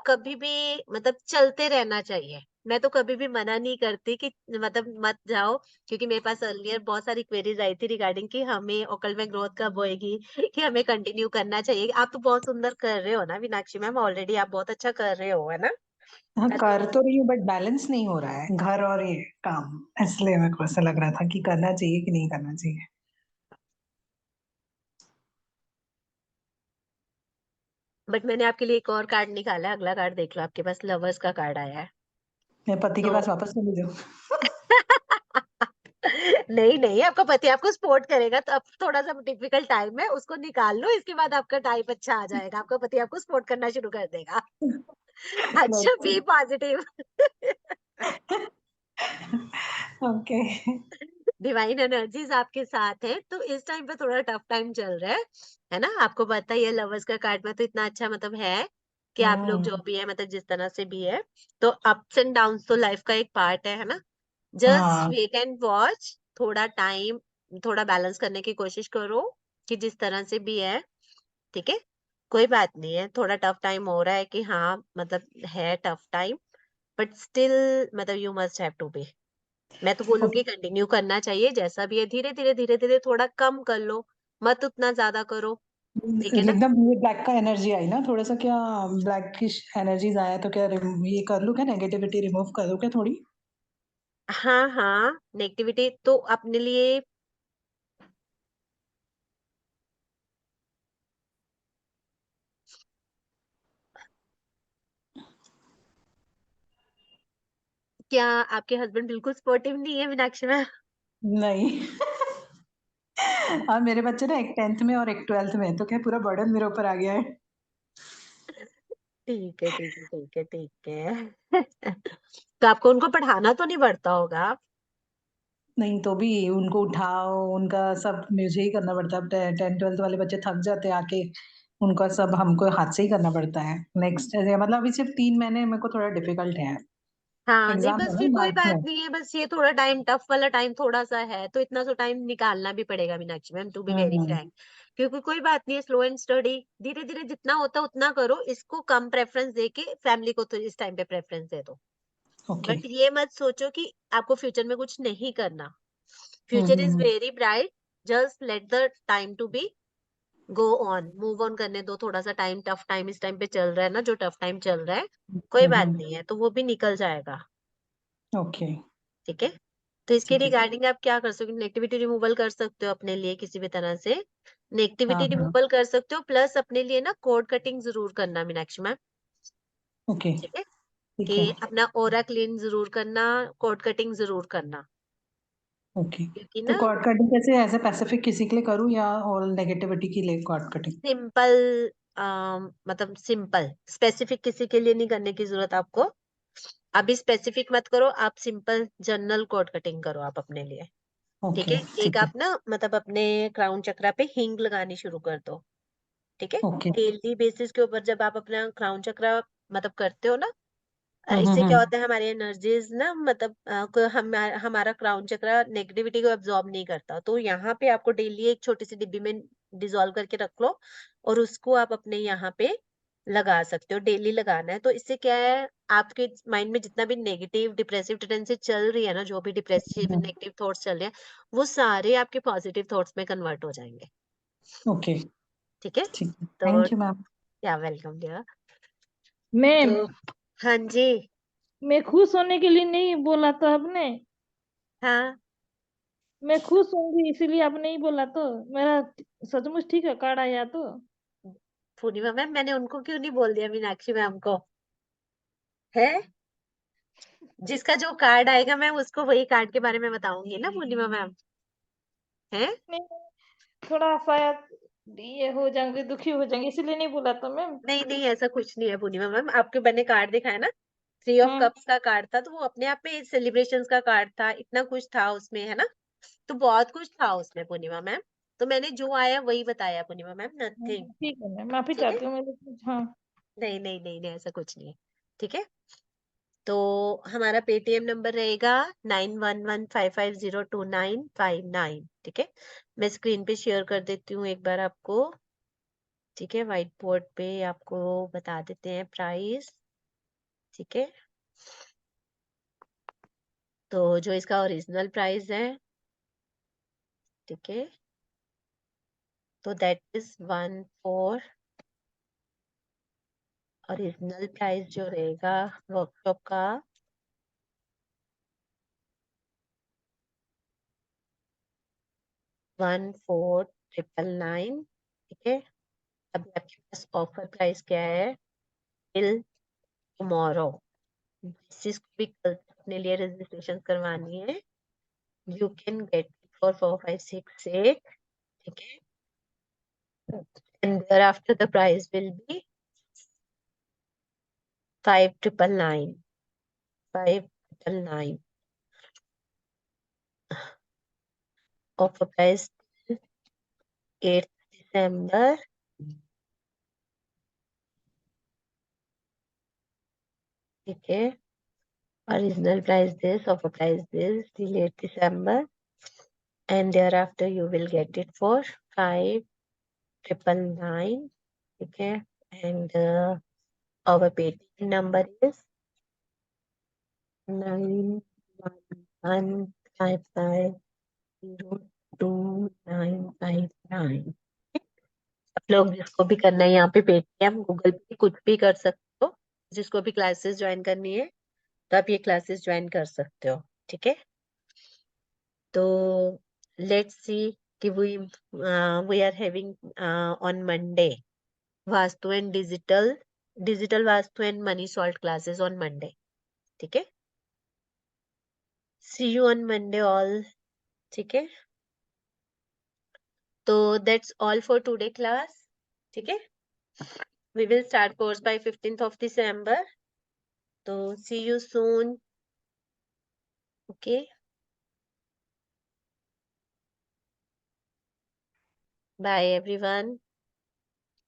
कभी भी मतलब चलते रहना चाहिए। मैं तो कभी भी मना नहीं करती कि मतलब मत जाओ, क्योंकि मेरे पास अर्लियर बहुत सारी क्वेरीज आई थी रिगार्डिंग कि हमें ओकल में ग्रोथ कब होएगी, कि हमें कंटिन्यू करना चाहिए। आप तो बहुत सुंदर कर रहे हो ना मीनाक्षी मैम, ऑलरेडी आप बहुत अच्छा कर रहे हो, है ना? हाँ तो कर तो रही हूँ बट बैलेंस नहीं हो रहा है घर और ये काम, इसलिए मेरे को ऐसा लग रहा था कि करना चाहिए कि नहीं करना चाहिए। बट मैंने आपके लिए एक और कार्ड निकाला है, अगला कार्ड देख लो, आपके पास लवर्स का कार्ड आया है। मेरे पति के तो पास वापस चले जाओ। नहीं नहीं, आपका पति आपको सपोर्ट करेगा, तो अब थोड़ा सा डिफिकल्ट टाइम है, उसको निकाल लो, इसके बाद आपका टाइम अच्छा आ जाएगा, आपका पति आपको सपोर्ट करना शुरू कर देगा। अच्छा, be positive. Okay divine energies आपके साथ है, तो इस टाइम पे थोड़ा टफ टाइम चल रहा है ना? आपको पता ही है लवर्स का कार्ड में तो इतना अच्छा मतलब है कि आप लोग जो भी है, मतलब जिस तरह से भी है, तो अप्स एंड डाउन्स तो लाइफ का एक पार्ट है ना? जस्ट हाँ वेट एंड वॉच, थोड़ा टाइम, थोड़ा बैलेंस करने की कोशिश करो कि जिस तरह से भी है, ठीक है? कोई बात नहीं है, थोड़ा टफ टाइम हो रहा है कि हाँ, मतलब है टफ टाइम, बट स्टिल मतलब you must have to be, मैं तो बोलूंगी कंटिन्यू करना चाहिए, जैसा भी है धीरे धीरे थोड़ा कम कर लो, मत उतना ज्यादा करो, ठीक है ना? एकदम ये ब्लैक का एनर्जी आई ना थोड़ा सा, क्या ब्लैक की एनर्जीज आया तो क्या ये कर लूं, क्या नेगेटिविटी रिमूव कर दूं क्या थोड़ी? हाँ हाँ, नेगेटिविटी तो अपने लिए क्या आपके हस्बैंड बिल्कुल सपोर्टिव नहीं है मीनाक्षी मैम? नहीं और मेरे बच्चे ना एक 10th में और एक 12th में, तो क्या पूरा बर्डन मेरे ऊपर आ गया है। ठीक है ठीक है ठीक है ठीक है। तो आपको उनको पढ़ाना तो नहीं पड़ता होगा? नहीं तो भी उनको उठाओ, उनका सब मुझे ही करना पड़ता है। 10th 12th वाले बच्चे थक जाते हैं आके, उनका सब हमको हाथ से ही करना पड़ता है। नेक्स्ट मतलब अभी सिर्फ 3 महीने मेरे को थोड़ा डिफिकल्ट है। हाँ नहीं, एग्जाम है बस ना फिर कोई मार्च बात में। नहीं है, बस ये थोड़ा टाइम, टफ वाला टाइम थोड़ा सा है, तो इतना तो टाइम निकालना भी पड़ेगा Meenakshi ma'am, to be very hmm frank. क्योंकि कोई बात नहीं है, स्लो एंड स्टडी, धीरे धीरे जितना होता है उतना करो, इसको कम प्रेफरेंस दे के फैमिली को तो इस टाइम पे प्रेफरेंस दे दो। ओके बट ये मत सोचो कि आपको फ्यूचर में कुछ नहीं करना, future is hmm very bright, just let the time to be go on, move on करने दो थोड़ा सा टाइम, टफ टाइम इस टाइम पे चल रहा है ना, जो टफ टाइम चल रहा है, कोई बात नहीं है, तो वो भी निकल जाएगा, ओके ठीक है? तो इसके ठीक है। रिगार्डिंग आप क्या कर सकते हो, नेगेटिविटी रिमूवल कर सकते हो अपने लिए किसी भी तरह से, हाँ नेगेटिविटी हाँ रिमूवल कर सकते हो, प्लस अपने लिए ना कोड कटिंग जरूर करना मीनाक्षी मैम, ओके ठीक है? ठीक कि है अपना ओरा क्लीन जरूर करना, कोड कटिंग जरूर करना, ओके। क्योंकि तो ना कॉर्ड कटिंग कैसे, एज ए पैसिफिक किसी के लिए करूँ या ऑल नेगेटिविटी के लिए कॉर्ड कटिंग? सिंपल, मतलब सिंपल, स्पेसिफिक किसी के लिए नहीं करने की जरूरत आपको, अभी स्पेसिफिक मत करो, आप सिंपल जनरल कोड कटिंग करो आप अपने लिए, ठीक ओके है? एक ठीक है आप ना मतलब अपने क्राउन चक्रा पे हींग लगानी शुरू कर दो, ठीक है? ओके डेली बेसिस के ऊपर जब आप अपना क्राउन चक्रा मतलब करते हो ना, इससे क्या होता है, हमारी एनर्जीज ना मतलब हमारा क्राउन चक्रा नेगेटिविटी को एब्जॉर्ब नहीं करता, तो यहाँ पे आपको डेली एक छोटी सी डिब्बी में डिसॉल्व करके रख लो, और उसको आप अपने यहाँ पे लगा सकते हो, डेली लगाना है। तो इससे क्या है, आपके माइंड में जितना भी नेगेटिव डिप्रेसिव टेंडेंसी चल रही है ना, जो भी डिप्रेसिव नेगेटिव थॉट्स चल रहे हैं, वो सारे आपके पॉजिटिव थॉट्स में कन्वर्ट हो जाएंगे, ओके ठीक है? ठीक है। तो थैंक यू मैम। या वेलकम डियर। मैम तो हाँ जी, मैं खुश होने के लिए नहीं बोला तो आपने, हाँ मैं खुश होंगी इसीलिए आप नहीं बोला तो, मेरा सचमुच ठीक है कार्ड आया तो। पूर्णिमा मैम, मैंने उनको क्यों नहीं बोल दिया, मीनाक्षी मैम को है। जिसका जो कार्ड आएगा मैं उसको वही कार्ड के बारे में बताऊंगी ना पूर्णिमा मैम, है। नहीं, थोड़ा शायद ये हो जाएंगे, दुखी हो जाएंगे, इसीलिए नहीं बोला तो मैम। नहीं नहीं, ऐसा कुछ नहीं है पूर्णिमा मैम, आपके बने कार्ड दिखाया ना, 3 ऑफ हाँ कप्स का कार्ड था, तो वो अपने आप में सेलिब्रेशंस का कार्ड था, इतना कुछ था उसमें, है ना। तो बहुत कुछ था उसमें पूर्णिमा मैम, तो मैंने जो आया वही बताया पूर्णिमा मैम, नथिंग। ठीक है मैम, माफी ठीक है, चाहती हूँ मेरे कुछ, हाँ। नहीं नहीं नहीं नहीं, ऐसा कुछ नहीं है। ठीक है, तो हमारा पेटीएम नंबर रहेगा 9115502959। ठीक है, मैं स्क्रीन पे शेयर कर देती हूँ एक बार आपको। ठीक है, व्हाइट बोर्ड पे आपको बता देते हैं प्राइस। ठीक है, तो जो इसका ओरिजिनल प्राइस है, ठीक है, तो दैट इज 14। ओरिजिनल प्राइस जो रहेगा वर्कशॉप का 14,999। ठीक है, अभी आपके पास ऑफर प्राइस क्या है, टिल टुमारो, जिस को भी कल तक अपने लिए रजिस्ट्रेशन करवानी है, यू कैन गेट फॉर 4568। ठीक है, and thereafter the price will be 5,999, 5,999 offer price 8th December। ठीक है, original price this, offer price this till 8th December, and thereafter you will get it for 5,999। ठीक है, and our payment number is 9155022959। आप लोग जिसको भी करना है यहाँ पे पेटीएम, गूगल पे, कुछ भी कर सकते हो। जिसको भी क्लासेस ज्वाइन करनी है तो आप ये क्लासेस ज्वाइन कर सकते हो। ठीक है, तो लेट्स सी कि we are having on Monday vastu and digital vastu and money salt classes on Monday. ठीक है, see you on Monday all. ठीक है, तो that's all for today class. ठीक है, we will start course by 15th of December, so see you soon। okay, bye everyone।